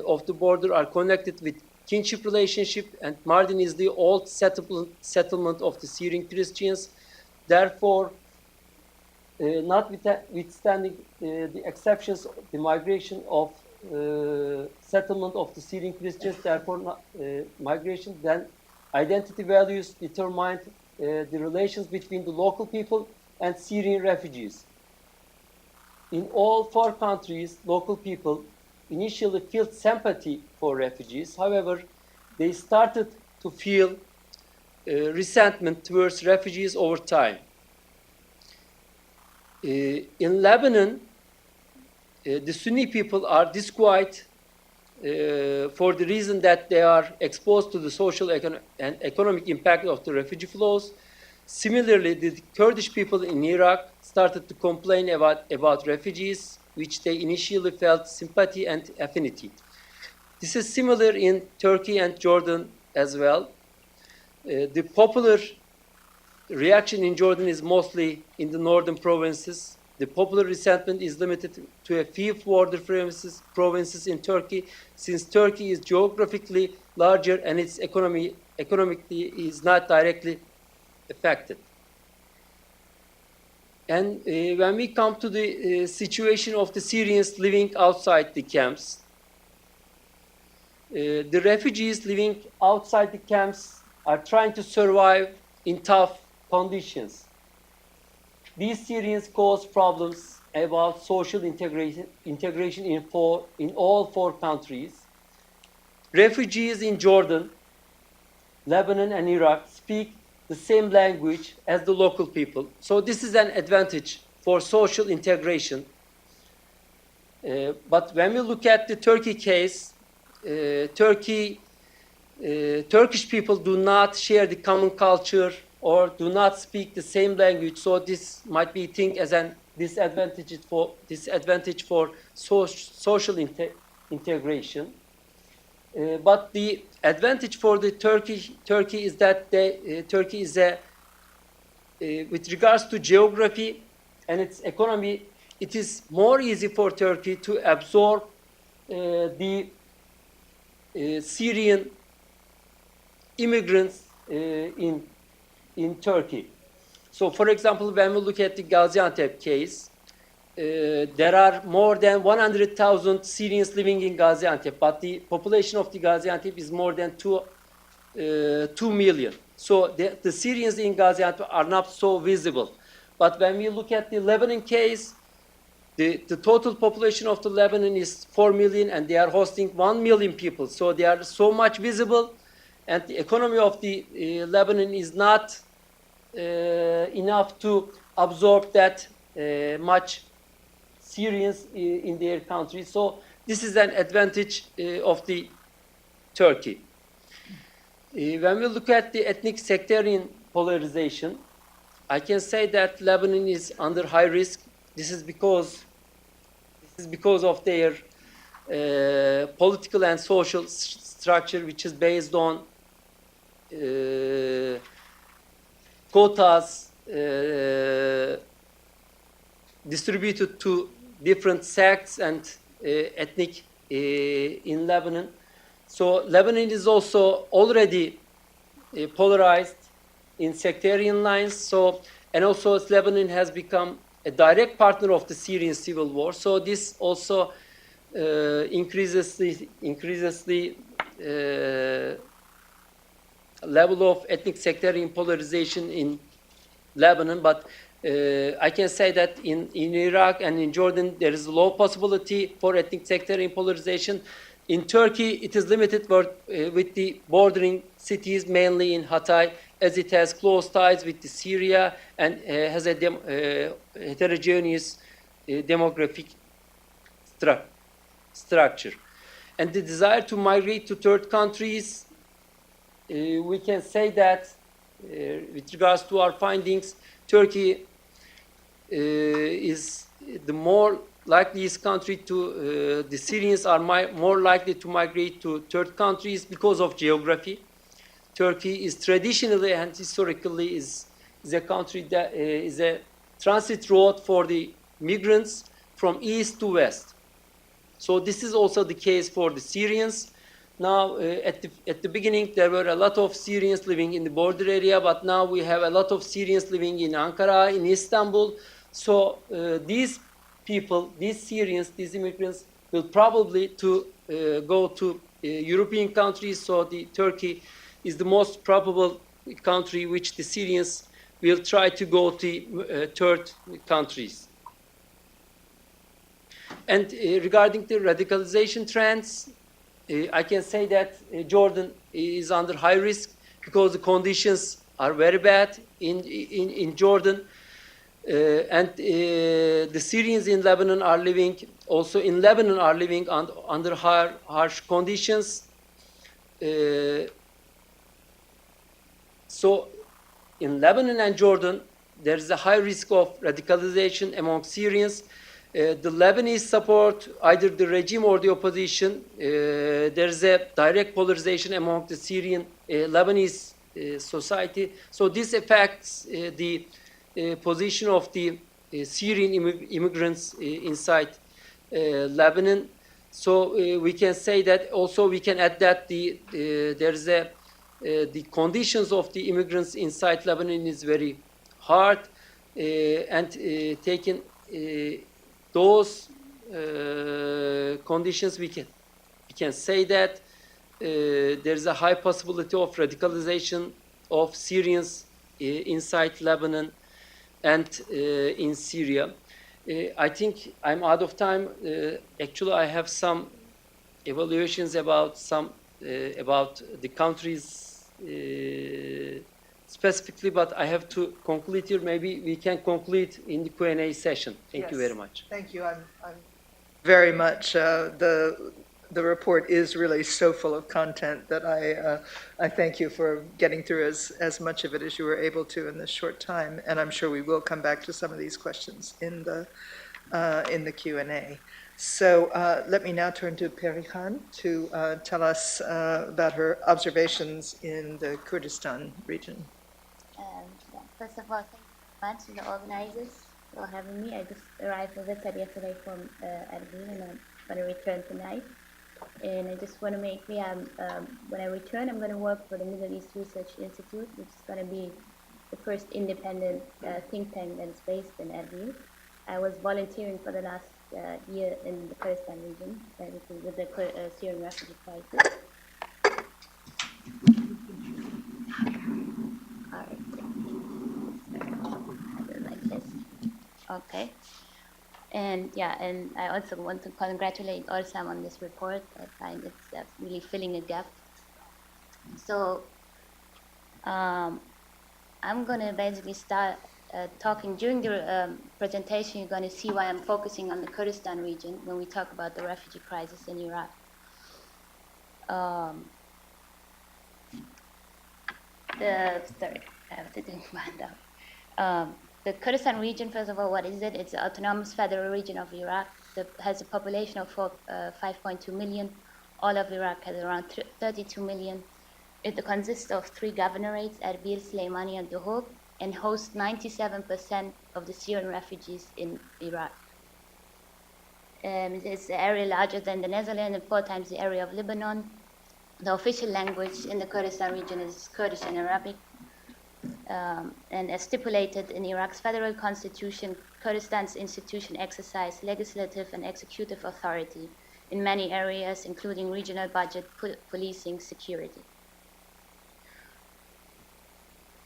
of the border are connected with kinship relationship, and Mardin is the old settlement of the Syrian Christians. Therefore, notwithstanding the exceptions, the migration of settlement of the Syrian Christians, therefore migration, then identity values determined the relations between the local people and Syrian refugees. In all 4 countries, local people initially felt sympathy for refugees. However, they started to feel resentment towards refugees over time. In Lebanon, the Sunni people are disquiet for the reason that they are exposed to the social and economic impact of the refugee flows. Similarly, the Kurdish people in Iraq started to complain about refugees, which they initially felt sympathy and affinity. This is similar in Turkey and Jordan as well. The popular reaction in Jordan is mostly in the northern provinces. The popular resentment is limited to a few border provinces in Turkey, since Turkey is geographically larger and its economically is not directly affected. And when we come to the situation of the Syrians living outside the camps, the refugees living outside the camps are trying to survive in tough conditions. These Syrians cause problems about social integration in all 4 countries. Refugees in Jordan, Lebanon, and Iraq speak the same language as the local people. So this is an advantage for social integration. But when we look at the Turkey case, Turkish people do not share the common culture or do not speak the same language. So this might be seen as an disadvantage for social integration. But the advantage for the Turkey is that Turkey is with regards to geography and its economy, it is more easy for Turkey to absorb the Syrian immigrants in Turkey. So, for example, when we look at the Gaziantep case, there are more than 100,000 Syrians living in Gaziantep, but the population of the Gaziantep is more than 2 million. So the Syrians in Gaziantep are not so visible. But when we look at the Lebanon case, the total population of the Lebanon is 4 million, and they are hosting 1 million people. So they are so much visible, and the economy of the Lebanon is not enough to absorb that much Syrians in their country. So this is an advantage of the Turkey. When we look at the ethnic sectarian polarization, I can say that Lebanon is under high risk. This is because of their political and social structure, which is based on quotas distributed to different sects and ethnic in Lebanon. So Lebanon is also already polarized in sectarian lines. So, and also Lebanon has become a direct partner of the Syrian civil war. So this also increases the level of ethnic sectarian polarization in Lebanon. But I can say that in Iraq and in Jordan, there is a low possibility for ethnic sectarian polarization. In Turkey, it is limited with the bordering cities, mainly in Hatay, as it has close ties with Syria and has a heterogeneous demographic structure. And the desire to migrate to third countries, we can say that with regards to our findings, Turkey is the more likeliest country to, the Syrians are more likely to migrate to third countries because of geography. Turkey is traditionally and historically is a country that is a transit road for the migrants from east to west. So this is also the case for the Syrians. Now, at the beginning, there were a lot of Syrians living in the border area, but now we have a lot of Syrians living in Ankara, in Istanbul. So these people, these Syrians, these immigrants, will probably go to European countries. So Turkey is the most probable country which the Syrians will try to go to third countries. And regarding the radicalization trends, I can say that Jordan is under high risk because the conditions are very bad in Jordan. And the Syrians in Lebanon are living, also in Lebanon are living under harsh conditions. So in Lebanon and Jordan, there is a high risk of radicalization among Syrians. The Lebanese support either the regime or the opposition. There is a direct polarization among the Syrian Lebanese society. So this affects the position of the Syrian immigrants inside Lebanon. So we can say that also we can add that there is the conditions of the immigrants inside Lebanon is very hard, and taking those conditions, we can say that there is a high possibility of radicalization of Syrians inside Lebanon and in Syria. I think I'm out of time. Actually, I have some evaluations about the countries specifically, but I have to conclude here. Maybe we can conclude in the Q&A session. Thank you very much. Thank you. I'm very much, the report is really so full of content that I thank you for getting through as much of it as you were able to in this short time, and I'm sure we will come back to some of these questions in the Q&A. So let me now turn to Peri-Khan to tell us about her observations in the Kurdistan region. First of all, thank you very much to the organizers for having me. I just arrived a bit yesterday from Erbil, and I'm going to return tonight. And I just want to make clear, when I return, I'm going to work for the Middle East Research Institute, which is going to be the first independent think tank that is based in Erbil. I was volunteering for the last year in the Kurdistan region, with the Syrian refugee crisis. Okay. And yeah, and I also want to congratulate ORSAM on this report. I find it's really filling a gap. So I'm going to basically start talking during the presentation. You're going to see why I'm focusing on the Kurdistan region when we talk about the refugee crisis in Iraq. Sorry, I have to do my the Kurdistan region, first of all, what is it? It's an autonomous federal region of Iraq that has a population of 5.2 million. All of Iraq has around 32 million. It consists of 3 governorates, Erbil, Saleimani, and Duhok, and hosts 97% of the Syrian refugees in Iraq. It's an area larger than the Netherlands and 4 times the area of Lebanon. The official language in the Kurdistan region is Kurdish and Arabic. And as stipulated in Iraq's federal constitution, Kurdistan's institution exercise legislative and executive authority in many areas, including regional budget, policing, security.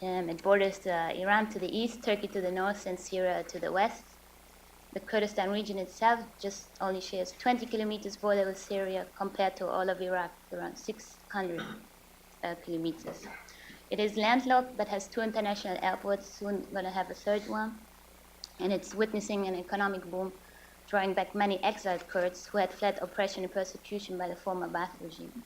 It borders Iran to the east, Turkey to the north, and Syria to the west. The Kurdistan region itself just only shares 20 kilometers border with Syria compared to all of Iraq, around 600 kilometers. It is landlocked but has 2 international airports, soon going to have a 3rd one. And it's witnessing an economic boom, drawing back many exiled Kurds who had fled oppression and persecution by the former Ba'ath regime.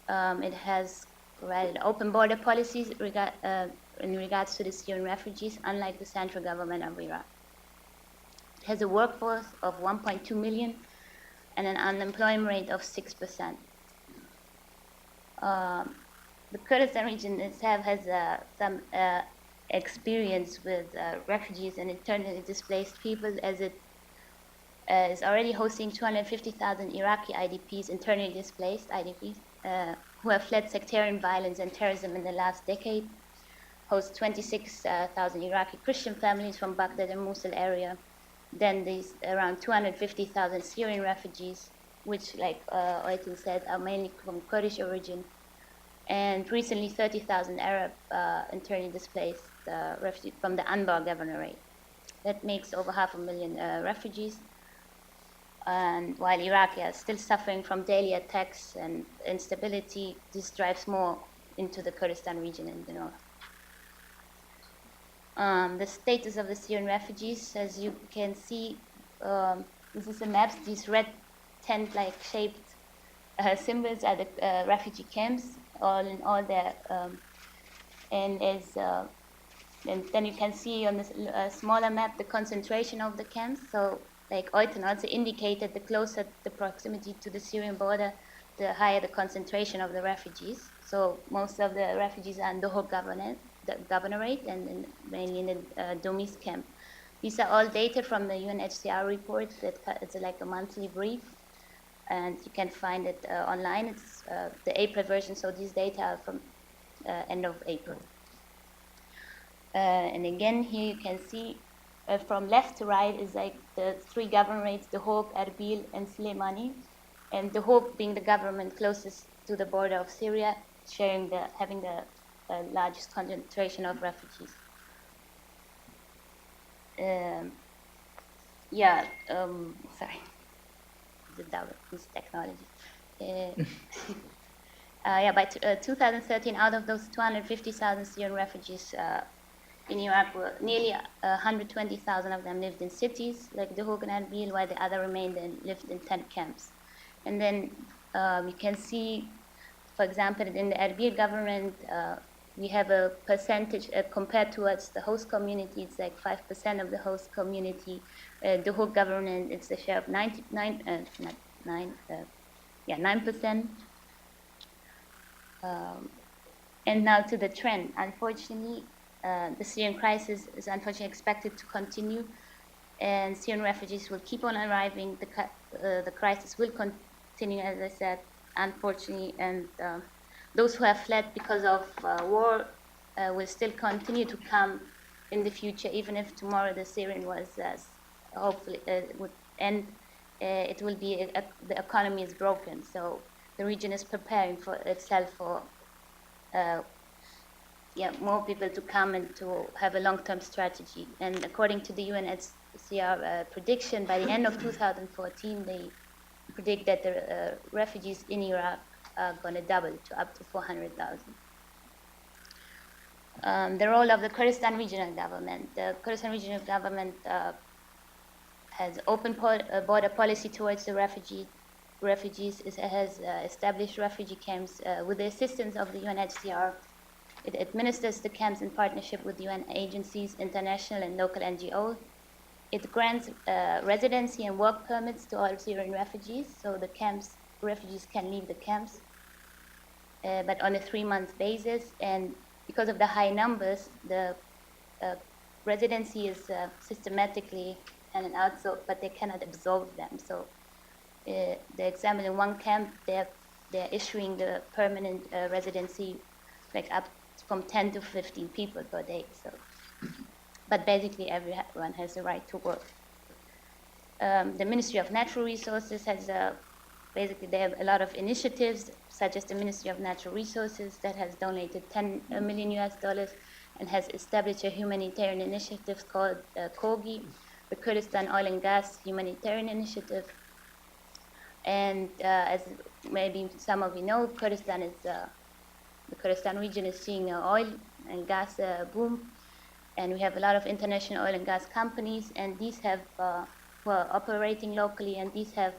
It has provided open border policies in regards to the Syrian refugees, unlike the central government of Iraq. It has a workforce of 1.2 million and an unemployment rate of 6%. The Kurdistan region itself has some experience with refugees and internally displaced people, as it is already hosting 250,000 Iraqi IDPs, internally displaced IDPs, who have fled sectarian violence and terrorism in the last decade, hosts 26,000 Iraqi Christian families from Baghdad and Mosul area. Then there's around 250,000 Syrian refugees, which, like Oytun said, are mainly from Kurdish origin. And recently 30,000 Arab internally displaced refugees from the Anbar governorate. That makes over 500,000 refugees. And while Iraq is still suffering from daily attacks and instability, this drives more into the Kurdistan region in the north. The status of the Syrian refugees, as you can see, this is a map. These red tent-like shaped symbols are the refugee camps, all in all there. And then you can see on this smaller map the concentration of the camps. So, like Oytun also indicated, the closer the proximity to the Syrian border, the higher the concentration of the refugees. So most of the refugees are in Dohuk governorate and mainly in the Domis camp. These are all data from the UNHCR report. It's like a monthly brief, and you can find it online. It's the April version, so these data are from end of April. And again, here you can see from left to right is like the 3 governorates, Dohuk, Erbil, and Saleimani. And Dohuk being the government closest to the border of Syria, having the largest concentration of refugees. Sorry, the double this technology. By 2013, out of those 250,000 Syrian refugees in Iraq, nearly 120,000 of them lived in cities like Dohuk and Erbil, while the other remained and lived in tent camps. And then you can see, for example, in the Erbil government, we have a percentage compared towards the host community. It's like 5% of the host community. Dohuk government, it's a share of 9%. And now to the trend. Unfortunately, the Syrian crisis is unfortunately expected to continue, and Syrian refugees will keep on arriving. The crisis will continue, as I said, unfortunately, and those who have fled because of war will still continue to come in the future, even if tomorrow the Syrian was hopefully would end. It will be the economy is broken, so the region is preparing for itself more people to come and to have a long-term strategy. And according to the UNHCR prediction, by the end of 2014, they predict that the refugees in Iraq are going to double to up to 400,000. The role of the Kurdistan Regional Government. The Kurdistan Regional Government has open border policy towards the refugees. It has established refugee camps with the assistance of the UNHCR. It administers the camps in partnership with UN agencies, international and local NGOs. It grants residency and work permits to all Syrian refugees, so the refugees can leave the camps, but on a 3-month basis. And because of the high numbers, the residency is systematically in and out, but they cannot absorb them. So, the example in one camp, they're issuing the permanent residency like up from 10 to 15 people per day. So, but basically everyone has the right to work. The Ministry of Natural Resources has basically they have a lot of initiatives, such as the Ministry of Natural Resources that has donated $10 million and has established a humanitarian initiative called KOGI, the Kurdistan Oil and Gas Humanitarian Initiative. And as maybe some of you know, the Kurdistan region is seeing an oil and gas boom, and we have a lot of international oil and gas companies, and these have who are operating locally, and these have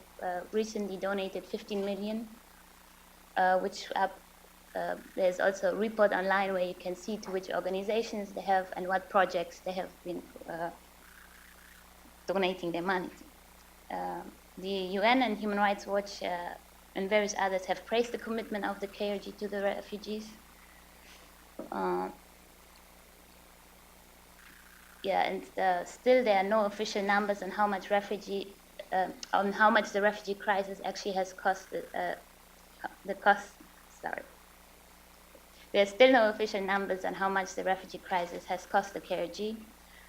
recently donated 15 million, which there's also a report online where you can see to which organizations they have and what projects they have been donating their money to. The UN and Human Rights Watch and various others have praised the commitment of the KRG to the refugees. And still there are no official numbers on how much the refugee crisis actually has cost There are still no official numbers on how much the refugee crisis has cost the KRG.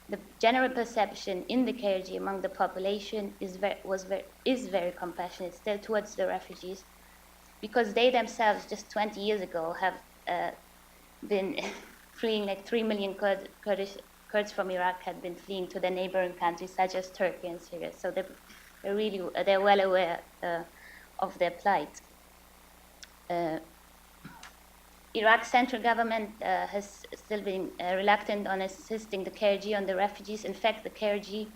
The general perception in the KRG among the population is very compassionate still towards the refugees, because they themselves just 20 years ago have been fleeing, like 3 million Kurds from Iraq had been fleeing to the neighboring countries such as Turkey and Syria. So they're well aware of their plight. Iraq's central government has still been reluctant on assisting the KRG on the refugees. In fact, the KRG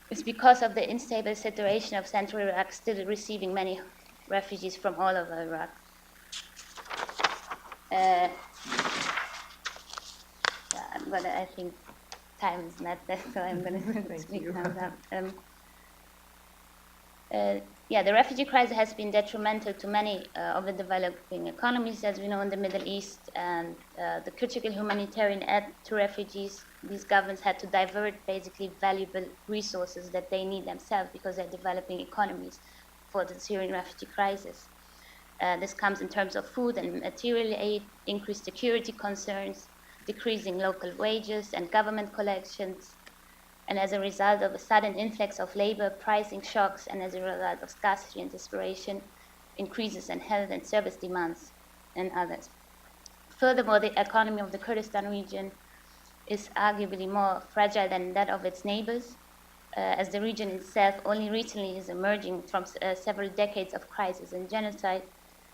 is, because of the unstable situation of central Iraq, still receiving many refugees from all over Iraq. I think time is not there, so I'm going to speak now. The refugee crisis has been detrimental to many of the developing economies, as we know, in the Middle East, and the critical humanitarian aid to refugees. These governments had to divert basically valuable resources that they need themselves because they're developing economies for the Syrian refugee crisis. This comes in terms of food and material aid, increased security concerns, decreasing local wages and government collections, and as a result of a sudden influx of labor, pricing shocks, and as a result of scarcity and desperation, increases in health and service demands, and others. Furthermore, the economy of the Kurdistan region is arguably more fragile than that of its neighbors, as the region itself only recently is emerging from several decades of crisis and genocide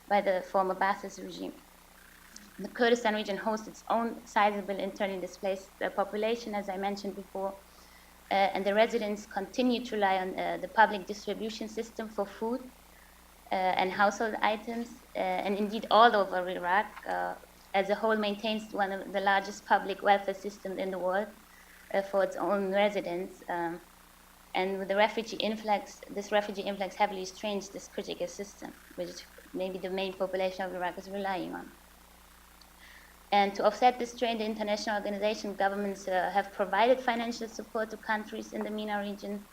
by the former Ba'athist regime. The Kurdistan region hosts its own sizable internally displaced population, as I mentioned before, and the residents continue to rely on the public distribution system for food and household items, and indeed all over Iraq as a whole maintains one of the largest public welfare systems in the world for its own residents. And with the refugee influx, this refugee influx heavily strains this critical system, which maybe the main population of Iraq is relying on. And to offset this strain, the international organization governments have provided financial support to countries in the MENA region.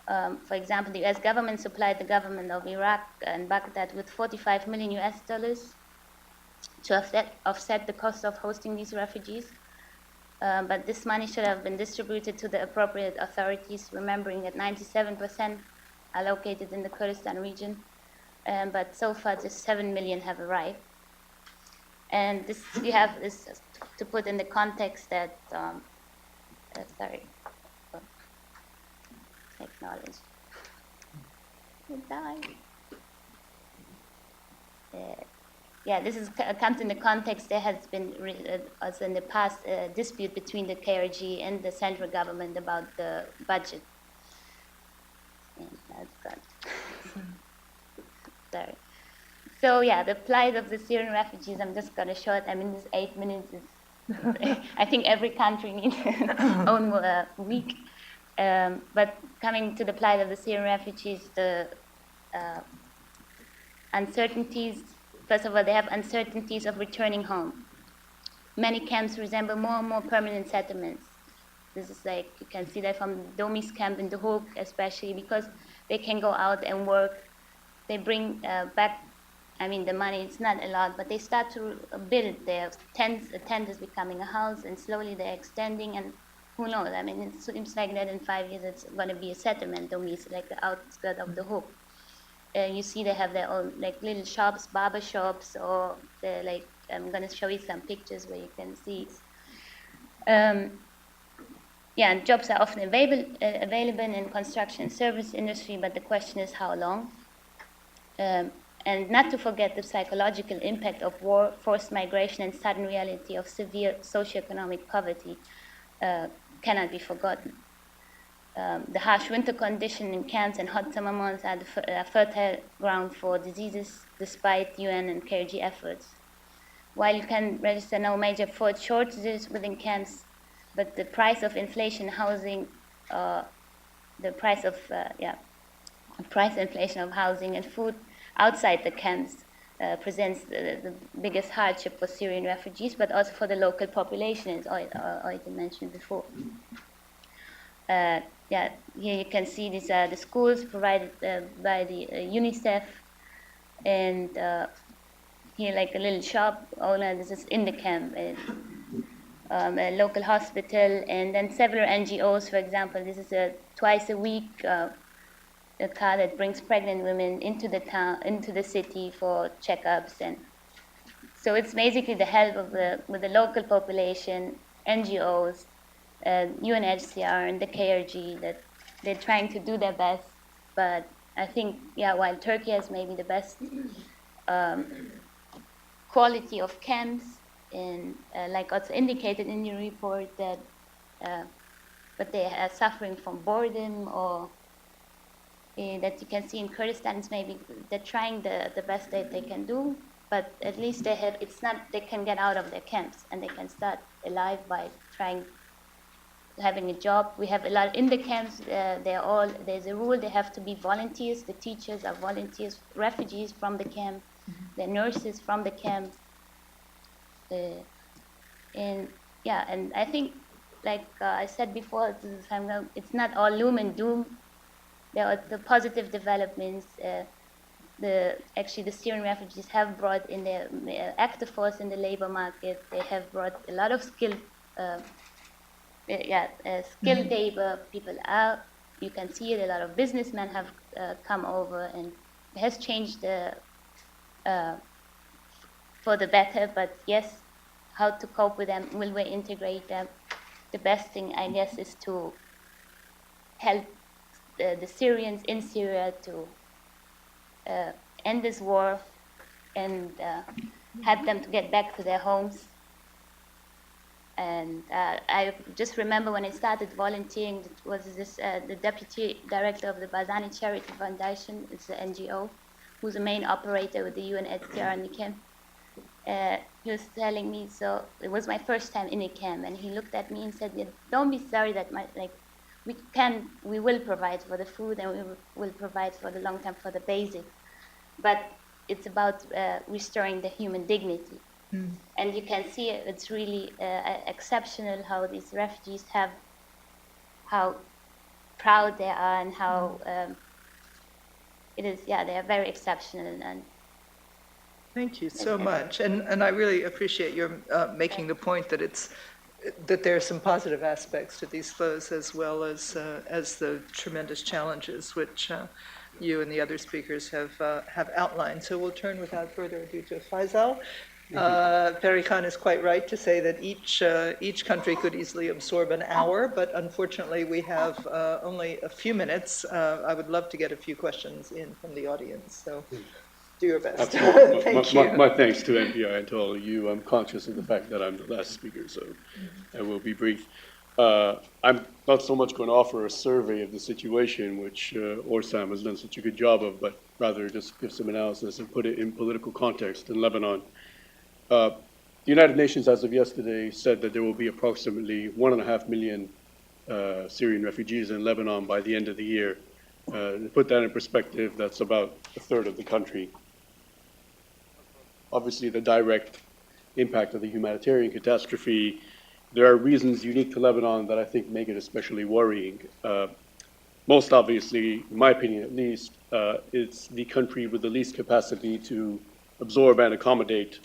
For example, the US government supplied the government of Iraq and Baghdad with $45 million to offset the cost of hosting these refugees. But this money should have been distributed to the appropriate authorities, remembering that 97% are located in the Kurdistan region, but so far just 7 million have arrived. And this, you have this to put in the context that, sorry, technology. It died. Yeah, this is, comes in the context. There has been, also in the past, a dispute between the KRG and the central government about the budget. And that's gone. Sorry. So yeah, the plight of the Syrian refugees, I'm just going to show it. I mean, this 8 minutes is, I think every country needs its own week. But coming to the plight of the Syrian refugees, the uncertainties, first of all, they have uncertainties of returning home. Many camps resemble more and more permanent settlements. This is like, you can see that from Domi's camp in Duhok, especially because they can go out and work. They bring back, I mean, the money, it's not a lot, but they start to build their tents. A tent is becoming a house, and slowly they're extending, and who knows? I mean, it seems like that in 5 years it's going to be a settlement, Domi is like the outskirts of the hook. You see they have their own like little shops, barber shops, or they're like, I'm going to show you some pictures where you can see. Yeah, and jobs are often available in construction and service industry, but the question is how long? And not to forget the psychological impact of war, forced migration, and sudden reality of severe socioeconomic poverty cannot be forgotten. The harsh winter conditions in camps and hot summer months are the fertile ground for diseases, despite UN and KRG efforts. While you can register no major food shortages within camps, but the price of inflation, housing, the price of price inflation of housing and food outside the camps presents the biggest hardship for Syrian refugees, but also for the local population, as Oytun mentioned before. Yeah, here you can see these are the schools provided by the UNICEF, and here like a little shop owner. This is in the camp, a local hospital, and then several NGOs. For example, this is a twice a week a car that brings pregnant women into the town, into the city for checkups, and so it's basically the help of with the local population, NGOs, UNHCR and the KRG, that they're trying to do their best. But I think, yeah, while Turkey has maybe the best quality of camps, and like also indicated in your report, that but they are suffering from boredom, or that you can see in Kurdistan is maybe they're trying the best that they can do, but at least they have, it's not, they can get out of their camps and they can start alive by trying having a job. We have a lot in the camps. They're all, there's a rule, they have to be volunteers. The teachers are volunteers, refugees from the camp, the nurses from the camp. And yeah, and I think, like I said before, it's not all loom and doom. There are the positive developments. Actually, the Syrian refugees have brought in their active force in the labor market. They have brought a lot of skilled labor people out. You can see it. A lot of businessmen have come over, and it has changed for the better. But yes, how to cope with them? Will we integrate them? The best thing, I guess, is to help the Syrians in Syria to end this war and help them to get back to their homes. And I just remember when I started volunteering, it was this, the deputy director of the Bazani Charity Foundation, it's an NGO, who's the main operator with the UNHCR in the camp. He was telling me, so it was my first time in a camp, and he looked at me and said, don't be sorry that we will provide for the food, and we will provide for the long term for the basics, but it's about restoring the human dignity. And you can see it's really exceptional how these refugees have, how proud they are, and how it is, yeah, they are very exceptional. And thank you so much. And I really appreciate your making the point that that there are some positive aspects to these flows, as well as the tremendous challenges which you and the other speakers have outlined. So we'll turn without further ado to Faysal. Peri-Khan is quite right to say that each country could easily absorb an hour, but unfortunately we have only a few minutes. I would love to get a few questions in from the audience, so do your best. Thank you. My thanks to NPR and to all of you. I'm conscious of the fact that I'm the last speaker, so I will be brief. I'm not so much going to offer a survey of the situation, which ORSAM has done such a good job of, but rather just give some analysis and put it in political context in Lebanon. The United Nations, as of yesterday, said that there will be approximately 1.5 million Syrian refugees in Lebanon by the end of the year. To put that in perspective, that's about a third of the country. Obviously, the direct impact of the humanitarian catastrophe, there are reasons unique to Lebanon that I think make it especially worrying. Most obviously, in my opinion at least, it's the country with the least capacity to absorb and accommodate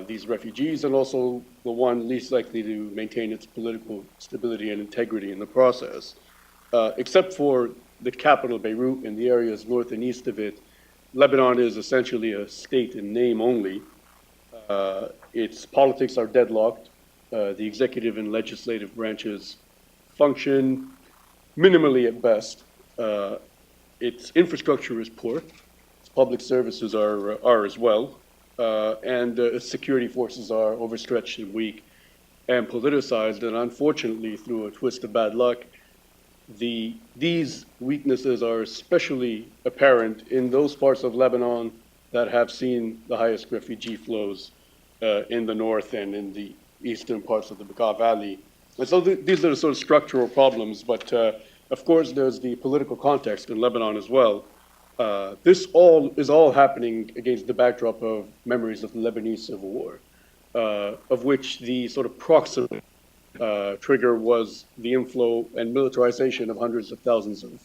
these refugees, and also the one least likely to maintain its political stability and integrity in the process. Except for the capital, Beirut, and the areas north and east of it, Lebanon is essentially a state in name only. Its politics are deadlocked. The executive and legislative branches function minimally at best. Its infrastructure is poor. Its public services are as well. And its security forces are overstretched and weak and politicized. And unfortunately, through a twist of bad luck, these weaknesses are especially apparent in those parts of Lebanon that have seen the highest refugee flows in the north and in the eastern parts of the Bekaa Valley. And so these are the sort of structural problems, but of course there's the political context in Lebanon as well. This is all happening against the backdrop of memories of the Lebanese Civil War, of which the sort of proximate trigger was the inflow and militarization of hundreds of thousands of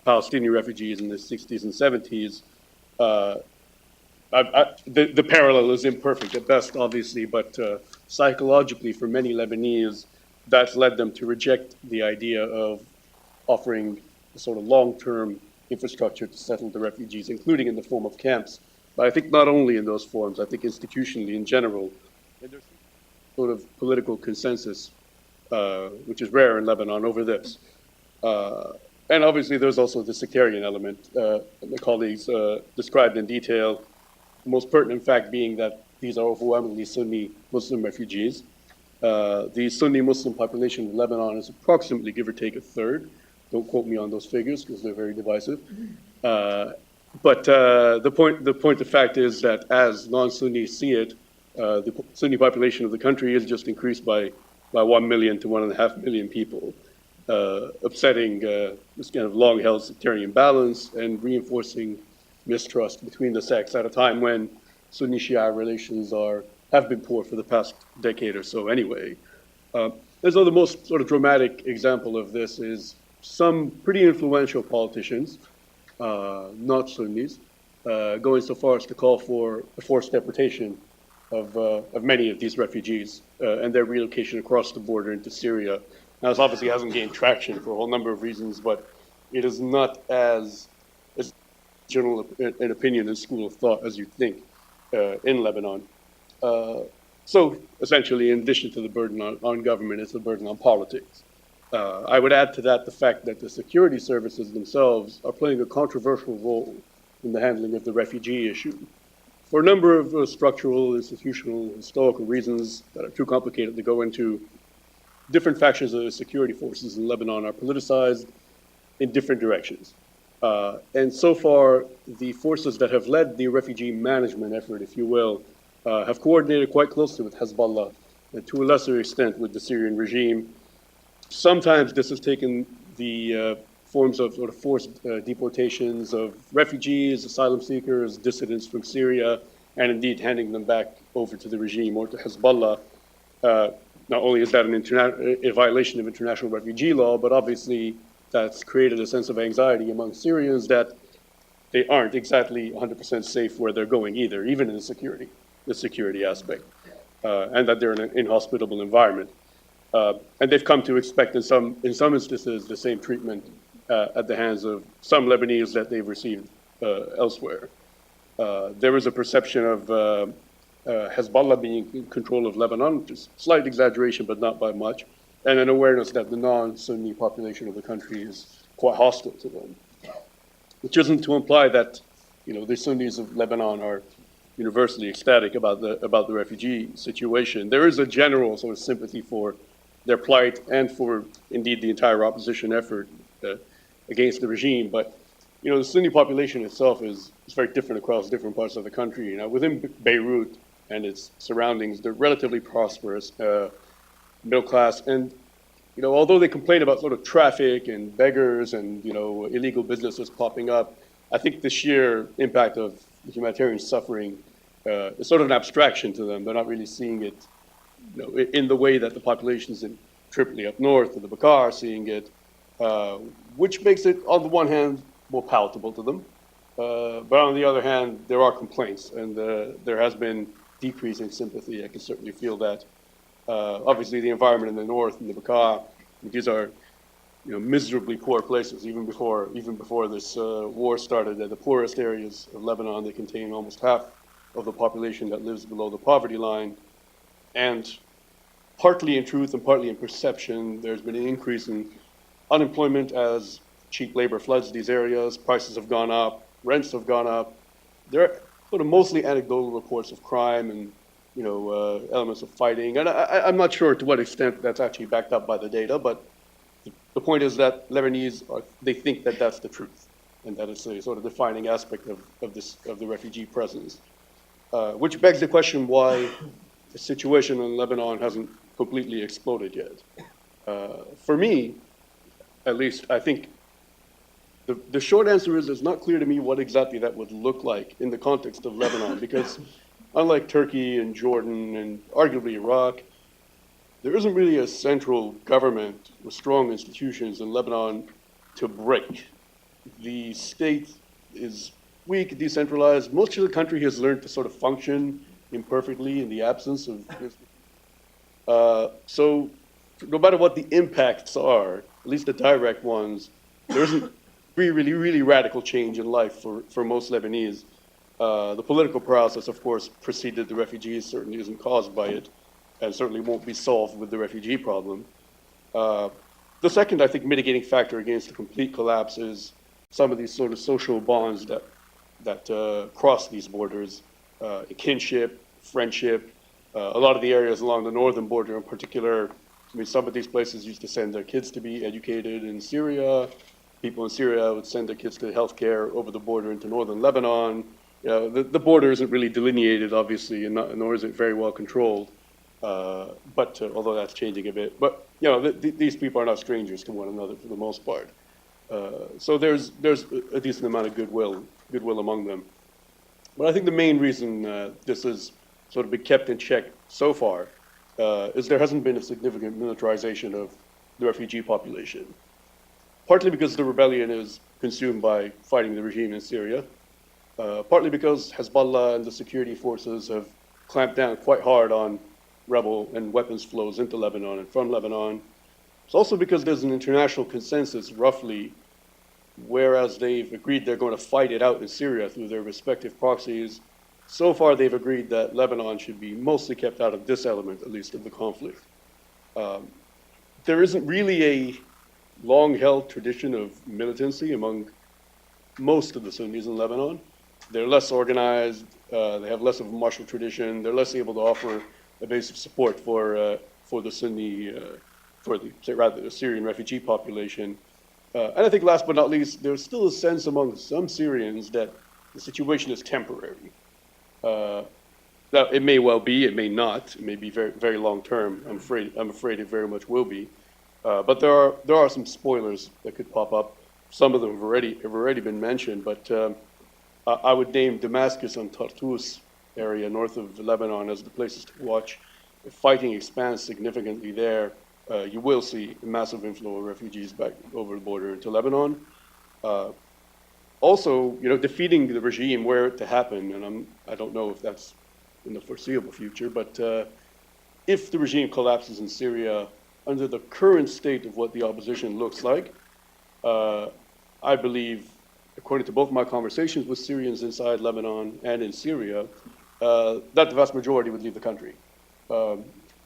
Palestinian refugees in the 60s and 70s. The parallel is imperfect at best, obviously, but psychologically for many Lebanese, that's led them to reject the idea of offering a sort of long-term infrastructure to settle the refugees, including in the form of camps. But I think not only in those forms, I think institutionally in general, and there's sort of political consensus, which is rare in Lebanon over this. And obviously there's also the sectarian element. My colleagues described in detail, the most pertinent fact being that these are overwhelmingly Sunni Muslim refugees. The Sunni Muslim population of Lebanon is approximately, give or take, a third. Don't quote me on those figures because they're very divisive. But the point of fact is that as non-Sunnis see it, the Sunni population of the country is just increased by 1 million to 1.5 million people, upsetting this kind of long-held sectarian balance and reinforcing mistrust between the sects at a time when Sunni-Shia relations have been poor for the past decade or so anyway. And so the most sort of dramatic example of this is some pretty influential politicians, not Sunnis, going so far as to call for a forced deportation of many of these refugees and their relocation across the border into Syria. Now, this obviously hasn't gained traction for a whole number of reasons, but it is not as general an opinion and school of thought as you think in Lebanon. So essentially, in addition to the burden on government, it's a burden on politics. I would add to that the fact that the security services themselves are playing a controversial role in the handling of the refugee issue. For a number of structural, institutional, historical reasons that are too complicated to go into, different factions of the security forces in Lebanon are politicized in different directions. And so far, the forces that have led the refugee management effort, if you will, have coordinated quite closely with Hezbollah, and to a lesser extent with the Syrian regime. Sometimes this has taken the forms of sort of forced deportations of refugees, asylum seekers, dissidents from Syria, and indeed handing them back over to the regime or to Hezbollah. Not only is that a violation of international refugee law, but obviously that's created a sense of anxiety among Syrians that they aren't exactly 100% safe where they're going either, even in the security aspect, and that they're in an inhospitable environment. And they've come to expect in some instances the same treatment at the hands of some Lebanese that they've received elsewhere. There is a perception of Hezbollah being in control of Lebanon, which is slight exaggeration, but not by much, and an awareness that the non-Sunni population of the country is quite hostile to them, which isn't to imply that, the Sunnis of Lebanon are universally ecstatic about the refugee situation. There is a general sort of sympathy for their plight and for, indeed, the entire opposition effort against the regime. But, the Sunni population itself is very different across different parts of the country. Within Beirut and its surroundings, they're relatively prosperous, middle class, and although they complain about sort of traffic and beggars and illegal businesses popping up, I think the sheer impact of humanitarian suffering is sort of an abstraction to them. They're not really seeing it, in the way that the populations in Tripoli up north or the Bekaa are seeing it, which makes it, on the one hand, more palatable to them. But on the other hand, there are complaints, and there has been decreasing sympathy. I can certainly feel that. Obviously, the environment in the north, in the Bekaa, these are miserably poor places. Even before this war started, the poorest areas of Lebanon, they contain almost half of the population that lives below the poverty line. And partly in truth and partly in perception, there's been an increase in unemployment as cheap labor floods these areas. Prices have gone up, rents have gone up. There are sort of mostly anecdotal reports of crime and elements of fighting. And I'm not sure to what extent that's actually backed up by the data, but the point is that Lebanese, they think that that's the truth, and that it's a sort of defining aspect of the refugee presence. Which begs the question why the situation in Lebanon hasn't completely exploded yet. For me, at least, I think the short answer is it's not clear to me what exactly that would look like in the context of Lebanon, because unlike Turkey and Jordan and arguably Iraq, there isn't really a central government with strong institutions in Lebanon to break. The state is weak, decentralized. Most of the country has learned to sort of function imperfectly in the absence of. So no matter what the impacts are, at least the direct ones, there isn't really radical change in life for most Lebanese. The political process, of course, preceded the refugees, certainly isn't caused by it, and certainly won't be solved with the refugee problem. The second, I think, mitigating factor against the complete collapse is some of these sort of social bonds that cross these borders, kinship, friendship. A lot of the areas along the northern border in particular, some of these places used to send their kids to be educated in Syria. People in Syria would send their kids to healthcare over the border into northern Lebanon. The border isn't really delineated, obviously, and nor is it very well controlled. But although that's changing a bit. But these people are not strangers to one another for the most part. So there's a decent amount of goodwill among them. But I think the main reason this has sort of been kept in check so far is there hasn't been a significant militarization of the refugee population. Partly because the rebellion is consumed by fighting the regime in Syria, partly because Hezbollah and the security forces have clamped down quite hard on rebel and weapons flows into Lebanon and from Lebanon. It's also because there's an international consensus, roughly, whereas they've agreed they're going to fight it out in Syria through their respective proxies. So far, they've agreed that Lebanon should be mostly kept out of this element, at least, of the conflict. There isn't really a long-held tradition of militancy among most of the Sunnis in Lebanon. They're less organized, they have less of a martial tradition, they're less able to offer a base of support for the Sunni, the Syrian refugee population. And I think last but not least, there's still a sense among some Syrians that the situation is temporary. Now, it may well be, it may not, it may be very, very long term. I'm afraid it very much will be. But there are some spoilers that could pop up. Some of them have already been mentioned, but I would name Damascus and Tartus area north of Lebanon as the places to watch. If fighting expands significantly there, you will see a massive inflow of refugees back over the border into Lebanon. Also, defeating the regime were it to happen, and I don't know if that's in the foreseeable future, but if the regime collapses in Syria, under the current state of what the opposition looks like, I believe, according to both my conversations with Syrians inside Lebanon and in Syria, that the vast majority would leave the country.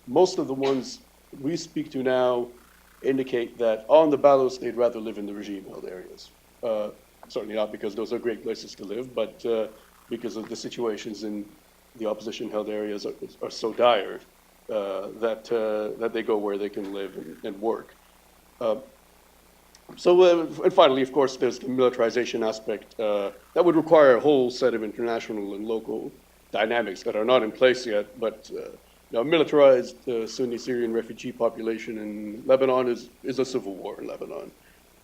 Most of the ones we speak to now indicate that on the balance they'd rather live in the regime-held areas. Certainly not because those are great places to live, but because of the situations in the opposition-held areas are so dire that they go where they can live and work. And finally, of course, there's the militarization aspect that would require a whole set of international and local dynamics that are not in place yet. But now, militarized Sunni Syrian refugee population in Lebanon is a civil war in Lebanon,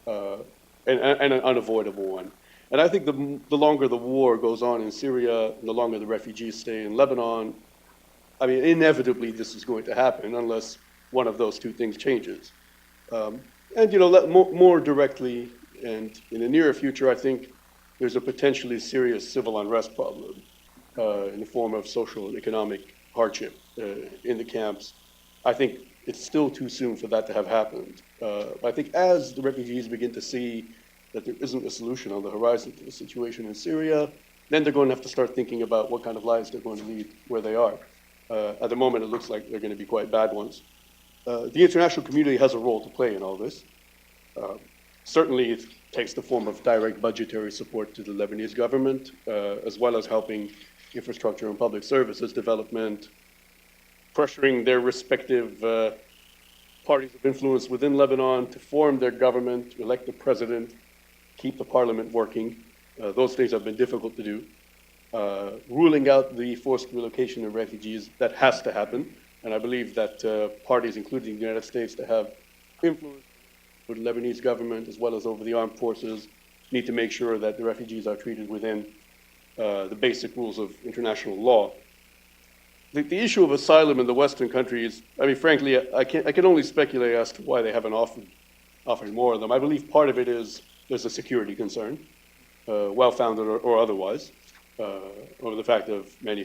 and an unavoidable one. And I think the longer the war goes on in Syria, the longer the refugees stay in Lebanon, I mean, inevitably this is going to happen unless one of those two things changes. And more directly, and in the near future, I think there's a potentially serious civil unrest problem in the form of social and economic hardship in the camps. I think it's still too soon for that to have happened. I think as the refugees begin to see that there isn't a solution on the horizon to the situation in Syria, then they're going to have to start thinking about what kind of lives they're going to lead where they are. At the moment, it looks like they're going to be quite bad ones. The international community has a role to play in all this. Certainly, it takes the form of direct budgetary support to the Lebanese government, as well as helping infrastructure and public services development, pressuring their respective parties of influence within Lebanon to form their government, elect a president, keep the parliament working. Those things have been difficult to do. Ruling out the forced relocation of refugees, that has to happen. And I believe that parties, including the United States, that have influence with the Lebanese government as well as over the armed forces, need to make sure that the refugees are treated within the basic rules of international law. The issue of asylum in the Western countries, I mean, frankly, I can only speculate as to why they haven't offered more of them. I believe part of it is there's a security concern, well-founded or otherwise, over the fact of many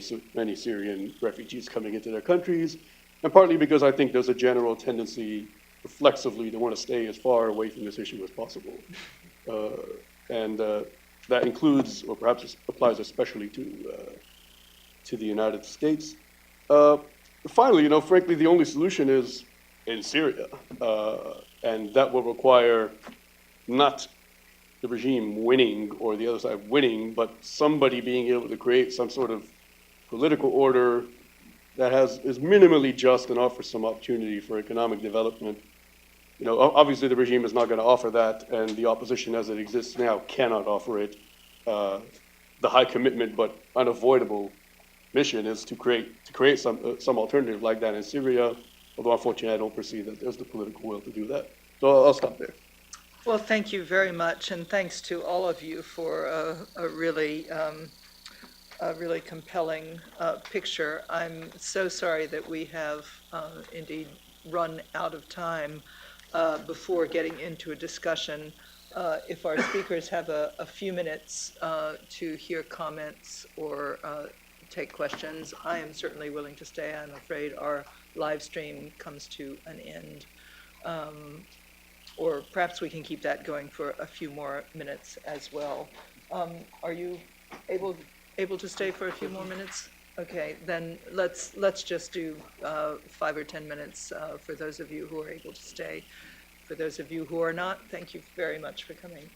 Syrian refugees coming into their countries, and partly because I think there's a general tendency reflexively to want to stay as far away from this issue as possible. And that includes, or perhaps applies especially to the United States. Finally, frankly, the only solution is in Syria, and that will require not the regime winning or the other side winning, but somebody being able to create some sort of political order that is minimally just and offers some opportunity for economic development. Obviously the regime is not going to offer that, and the opposition as it exists now cannot offer it. The high commitment but unavoidable mission is to create some alternative like that in Syria, although unfortunately I don't perceive that there's the political will to do that. So I'll stop there. Well, thank you very much, and thanks to all of you for a really compelling picture. I'm so sorry that we have indeed run out of time before getting into a discussion. If our speakers have a few minutes to hear comments or take questions, I am certainly willing to stay. I'm afraid our live stream comes to an end. Or perhaps we can keep that going for a few more minutes as well. Are you able to stay for a few more minutes? Okay, then let's just do 5 or 10 minutes for those of you who are able to stay. For those of you who are not, thank you very much for coming.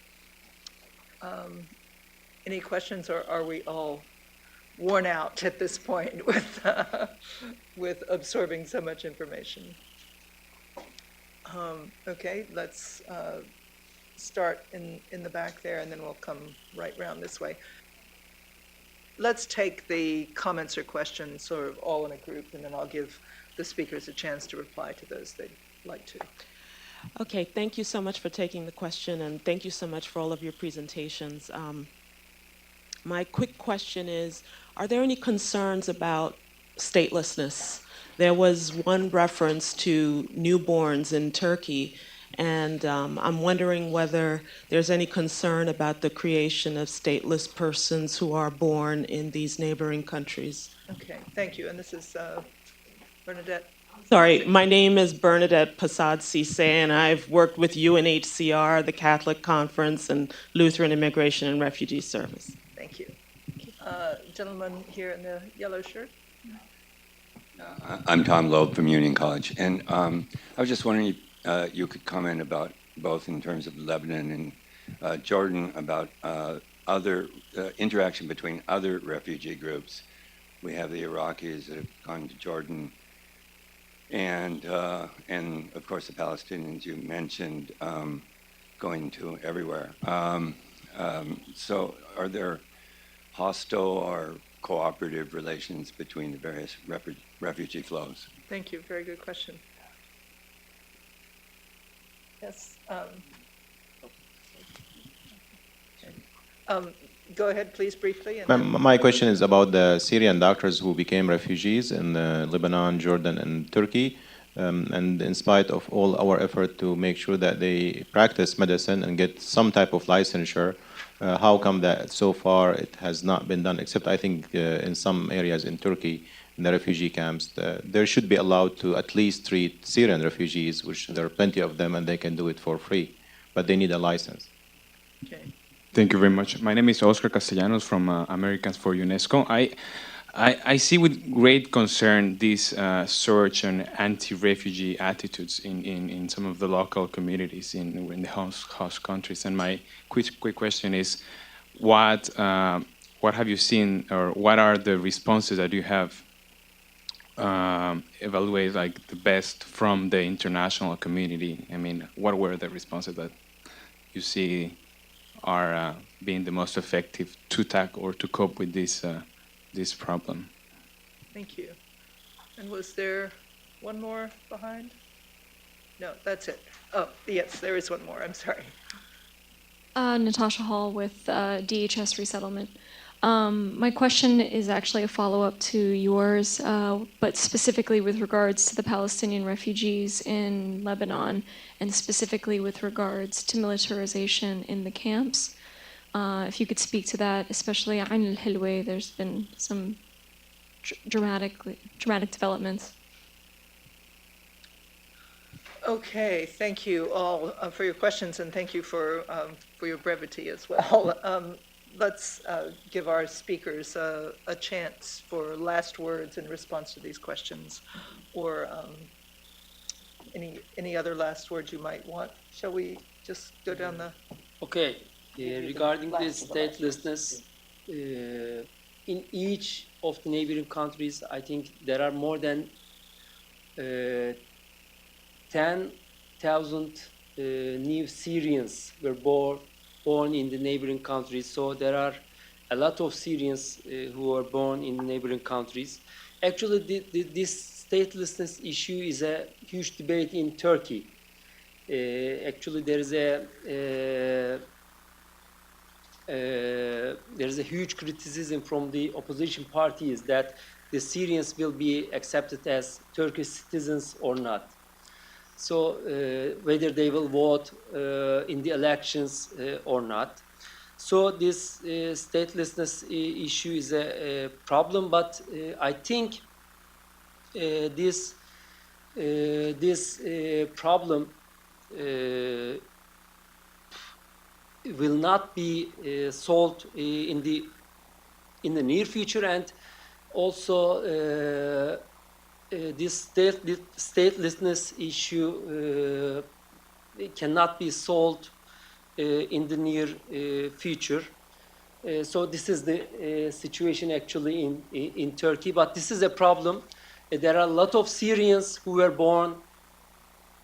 Any questions, or are we all worn out at this point with absorbing so much information? Okay, let's start in the back there, and then we'll come right round this way. Let's take the comments or questions sort of all in a group, and then I'll give the speakers a chance to reply to those they'd like to. Okay, thank you so much for taking the question, and thank you so much for all of your presentations. My quick question is, are there any concerns about statelessness? There was one reference to newborns in Turkey, and I'm wondering whether there's any concern about the creation of stateless persons who are born in these neighboring countries. Okay, thank you. And this is Bernadette. Sorry, my name is Bernadette Passad Cisse, and I've worked with UNHCR, the Catholic Conference, and Lutheran Immigration and Refugee Service. Thank you. Gentleman here in the yellow shirt. I'm Tom Loeb from Union College, and I was just wondering if you could comment about both in terms of Lebanon and Jordan about other interaction between other refugee groups. We have the Iraqis that have gone to Jordan, and of course the Palestinians you mentioned going to everywhere. So are there hostile or cooperative relations between the various refugee flows? Thank you. Very good question. Yes. Go ahead, please, briefly. And My question is about the Syrian doctors who became refugees in Lebanon, Jordan, and Turkey. And in spite of all our effort to make sure that they practice medicine and get some type of licensure, how come that so far it has not been done, except I think in some areas in Turkey, in the refugee camps, they should be allowed to at least treat Syrian refugees, which there are plenty of them, and they can do it for free, but they need a license. okay. Thank you very much. My name is Oscar Castellanos from Americans for UNESCO. I see with great concern this surge on anti-refugee attitudes in some of the local communities in the host countries. And my quick question is, what have you seen, or what are the responses that you have evaluated like the best from the international community? I mean, what were the responses that you see are being the most effective to tackle or to cope with this problem? Thank you. And was there one more behind? No, that's it. Oh, yes, there is one more. I'm sorry. Natasha Hall with DHS Resettlement. My question is actually a follow-up to yours, but specifically with regards to the Palestinian refugees in Lebanon, and specifically with regards to militarization in the camps. If you could speak to that, especially Ain al-Hilwa, there's been some dramatic developments. Okay, thank you all for your questions, and thank you for your brevity as well. Let's give our speakers a chance for last words in response to these questions, or any other last words you might want. Shall we just go down the... Okay, regarding the statelessness, in each of the neighboring countries, I think there are more than 10,000 new Syrians were born in the neighboring countries. So there are a lot of Syrians who are born in the neighboring countries. Actually, this statelessness issue is a huge debate in Turkey. Actually, there is a huge criticism from the opposition parties that the Syrians will be accepted as Turkish citizens or not. So whether they will vote in the elections or not. So this statelessness issue is a problem, but I think this problem will not be solved in the near future, and also this statelessness issue cannot be solved in the near future. So this is the situation actually in Turkey, but this is a problem. There are a lot of Syrians who were born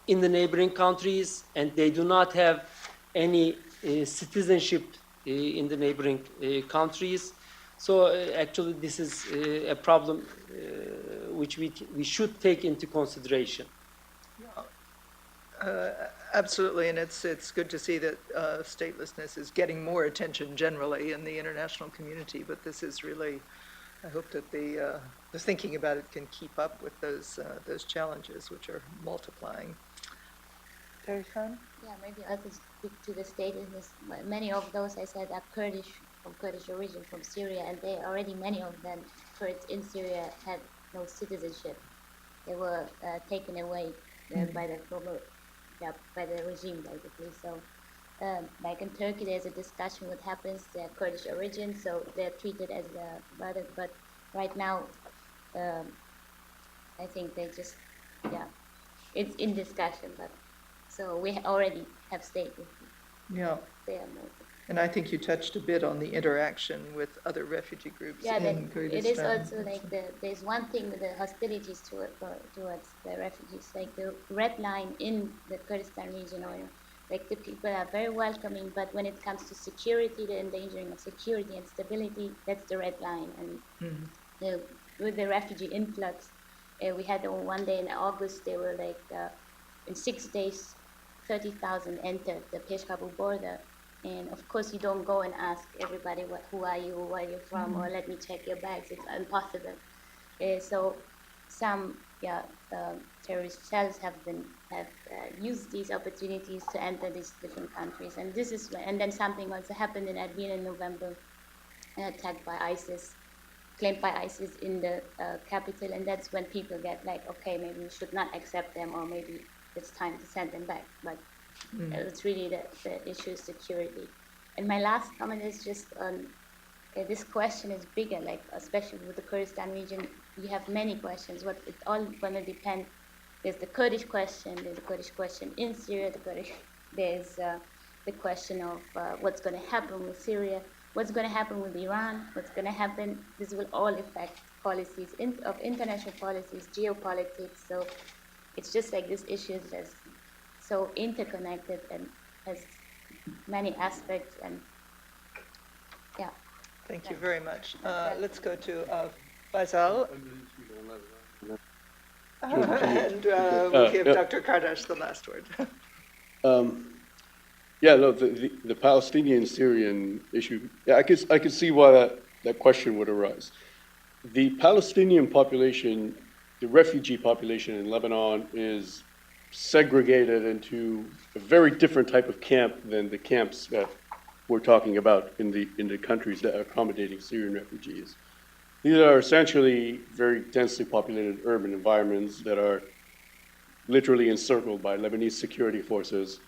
in the neighboring countries, and they do not have any citizenship in the neighboring countries. So actually this is a problem which we should take into consideration. Absolutely, and it's good to see that statelessness is getting more attention generally in the international community, but this is really, I hope that the thinking about it can keep up with those challenges which are multiplying. Peri-Khan? Yeah, maybe I could speak to the statelessness. Many of those, I said, are Kurdish, from Kurdish origin, from Syria, and they already, many of them, Kurds in Syria, had no citizenship. They were taken away by the regime, basically. So like in Turkey, there's a discussion what happens. They're Kurdish origin, so they're treated as a brother. But right now, I think they just, yeah, it's in discussion. But so we already have stayed with Yeah. their movement. And I think you touched a bit on the interaction with other refugee groups Yeah, in it is Kurdistan. also like there's one thing with the hostilities towards the refugees, like the red line in the Kurdistan region, or like the people are very welcoming, but when it comes to security, the endangering of security and stability, that's the red line. And with the refugee influx, we had on one day in August, they were like in 6 days, 30,000 entered the Peshkabu border. And of course, you don't go and ask everybody, who are you, where you're from, or let me check your bags. It's impossible. So some terrorist cells have used these opportunities to enter these different countries. And this is and then something also happened in Erbil in November, an attack by ISIS, claimed by ISIS in the capital. And that's when people get like, okay, maybe we should not accept them, or maybe it's time to send them back. But it's really the issue of security. And my last comment is just on this question is bigger, like especially with the Kurdistan region, you have many questions. What it's all going to depend. There's the Kurdish question. There's the Kurdish question in Syria. There's the question of what's going to happen with Syria. What's going to happen with Iran? What's going to happen? This will all affect policies of international policies, geopolitics. So it's just like this issue is just so interconnected and has many aspects. And yeah. Thank you very much. Let's go to Faysal. And we'll give Dr. Kardas the last word. Yeah, no, the Palestinian-Syrian issue, yeah, I could see why that question would arise. The Palestinian population, the refugee population in Lebanon is segregated into a very different type of camp than the camps that we're talking about in the countries that are accommodating Syrian refugees. These are essentially very densely populated urban environments that are literally encircled by Lebanese security forces.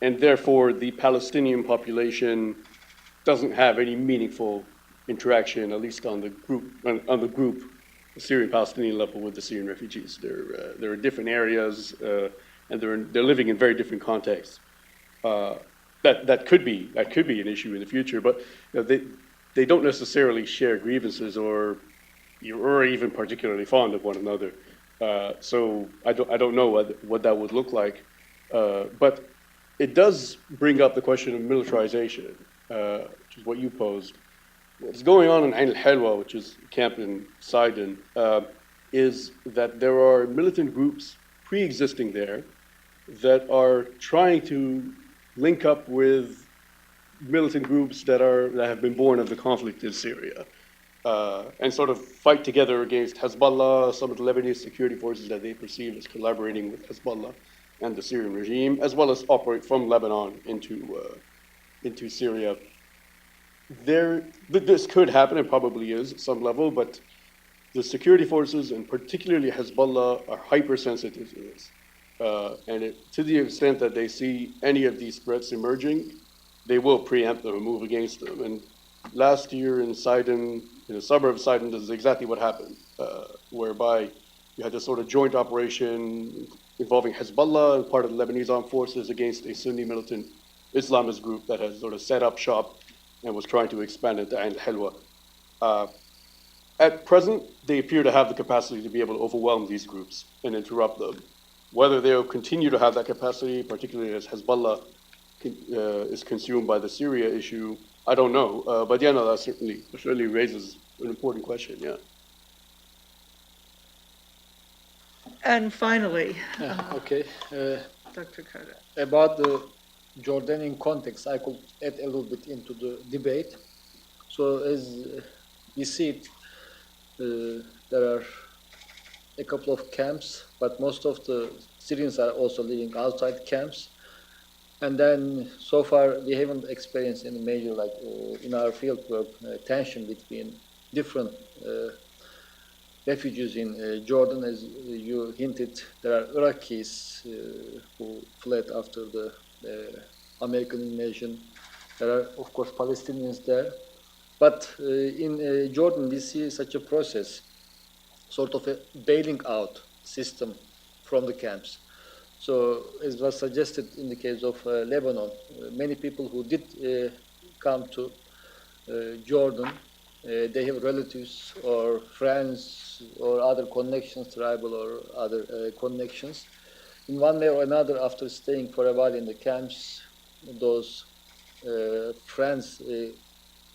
And therefore, the Palestinian population doesn't have any meaningful interaction, at least on the group, the Syrian-Palestinian level, with the Syrian refugees. They're in different areas, and they're living in very different contexts. That could be an issue in the future, but they don't necessarily share grievances or even particularly fond of one another. So I don't know what that would look like, but it does bring up the question of militarization, which is what you posed. What's going on in Ain al-Helwa, which is a camp in Sidon, is that there are militant groups pre-existing there that are trying to link up with militant groups that have been born of the conflict in Syria, and sort of fight together against Hezbollah, some of the Lebanese security forces that they perceive as collaborating with Hezbollah and the Syrian regime, as well as operate from Lebanon into Syria. This could happen, and probably is at some level, but the security forces, and particularly Hezbollah, are hypersensitive to this. And to the extent that they see any of these threats emerging, they will preempt them and move against them. And last year in Sidon, in the suburb of Sidon, this is exactly what happened, whereby you had this sort of joint operation involving Hezbollah and part of the Lebanese armed forces against a Sunni militant Islamist group that has sort of set up shop and was trying to expand into Ain al-Helwa. At present, they appear to have the capacity to be able to overwhelm these groups and interrupt them. Whether they'll continue to have that capacity, particularly as Hezbollah is consumed by the Syria issue, I don't know. But yeah, no, that certainly raises an important question, yeah. And finally, Okay. Dr. Kardas. About the Jordanian context, I could add a little bit into the debate. So as we see it, there are a couple of camps, but most of the Syrians are also living outside camps. And then so far we haven't experienced any major, like in our fieldwork, tension between different refugees in Jordan. As you hinted, there are Iraqis who fled after the American invasion. There are, of course, Palestinians there. But in Jordan, we see such a process, sort of a bailing out system from the camps. So, as was suggested in the case of Lebanon, many people who did come to Jordan, they have relatives or friends or other connections, tribal or other connections. In one way or another, after staying for a while in the camps, those friends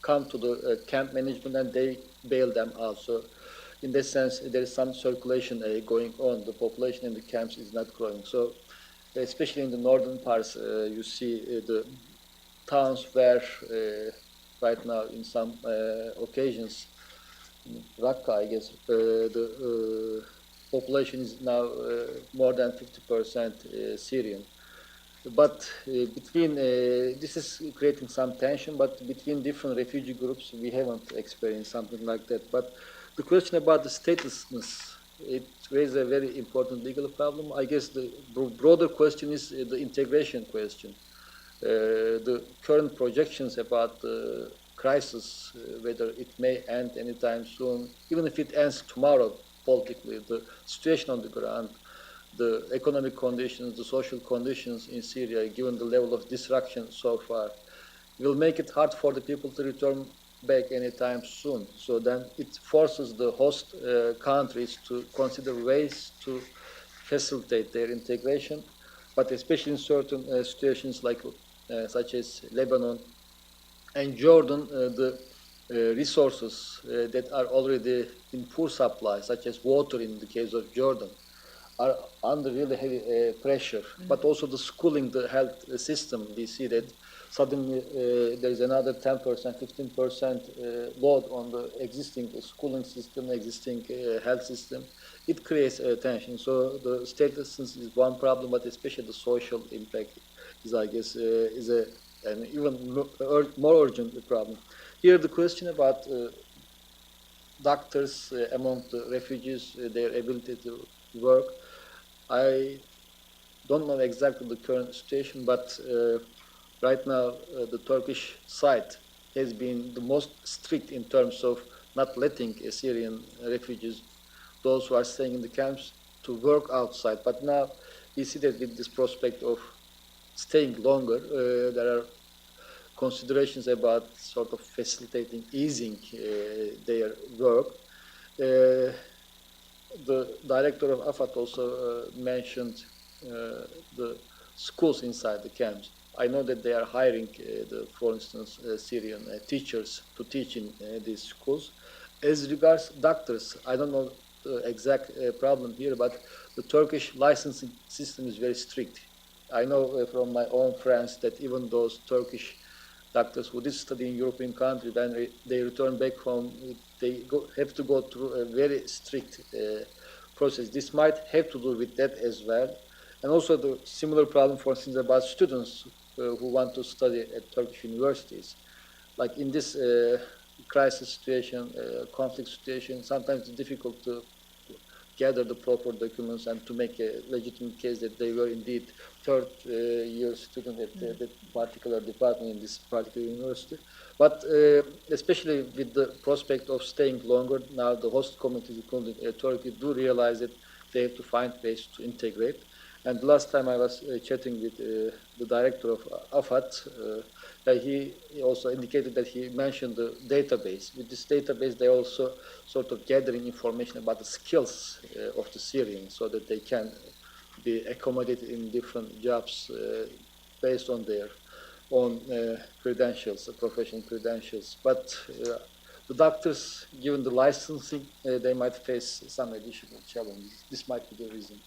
come to the camp management and they bail them out. So in that sense, there is some circulation going on. The population in the camps is not growing. So especially in the northern parts, you see the towns where right now in some occasions, Raqqa, I guess, the population is now more than 50% Syrian. But between, this is creating some tension, but between different refugee groups, we haven't experienced something like that. But the question about the statelessness, it raises a very important legal problem. I guess the broader question is the integration question. The current projections about the crisis, whether it may end anytime soon, even if it ends tomorrow politically, the situation on the ground, the economic conditions, the social conditions in Syria, given the level of destruction so far, will make it hard for the people to return back anytime soon. So then it forces the host countries to consider ways to facilitate their integration, but especially in certain situations like such as Lebanon and Jordan, the resources that are already in poor supply, such as water in the case of Jordan, are under really heavy pressure. But also the schooling, the health system, we see that suddenly there is another 10%, 15% load on the existing schooling system, existing health system. It creates tension. So the statelessness is one problem, but especially the social impact is, I guess, is an even more urgent problem. Here, the question about doctors among the refugees, their ability to work. I don't know exactly the current situation, but right now the Turkish side has been the most strict in terms of not letting Syrian refugees, those who are staying in the camps, to work outside. But now we see that with this prospect of staying longer, there are considerations about sort of facilitating, easing their work. The director of AFAD also mentioned the schools inside the camps. I know that they are hiring, for instance, Syrian teachers to teach in these schools. As regards doctors, I don't know the exact problem here, but the Turkish licensing system is very strict. I know from my own friends that even those Turkish doctors who did study in European countries, when they return back home, they have to go through a very strict process. This might have to do with that as well. And also the similar problem, for instance, about students who want to study at Turkish universities. Like in this crisis situation, conflict situation, sometimes it's difficult to gather the proper documents and to make a legitimate case that they were indeed third-year student at that particular department in this particular university. But especially with the prospect of staying longer, now the host communities, including Turkey, do realize that they have to find ways to integrate. And last time I was chatting with the director of AFAD, he also indicated that he mentioned the database. With this database, they also sort of gathering information about the skills of the Syrians so that they can be accommodated in different jobs based on their own credentials, professional credentials. But the doctors, given the licensing, they might face some additional challenges. This might be the reason.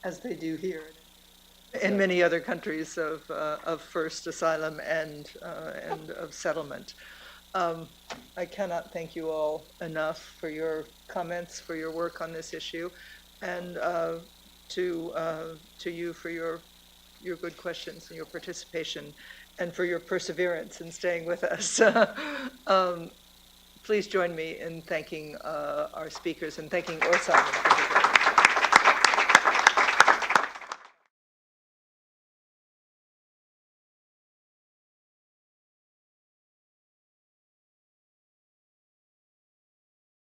As they do here in many other countries of first asylum and of settlement. I cannot thank you all enough for your comments, for your work on this issue, and to you for your good questions and your participation, and for your perseverance in staying with us. Please join me in thanking our speakers and thanking ORSAM.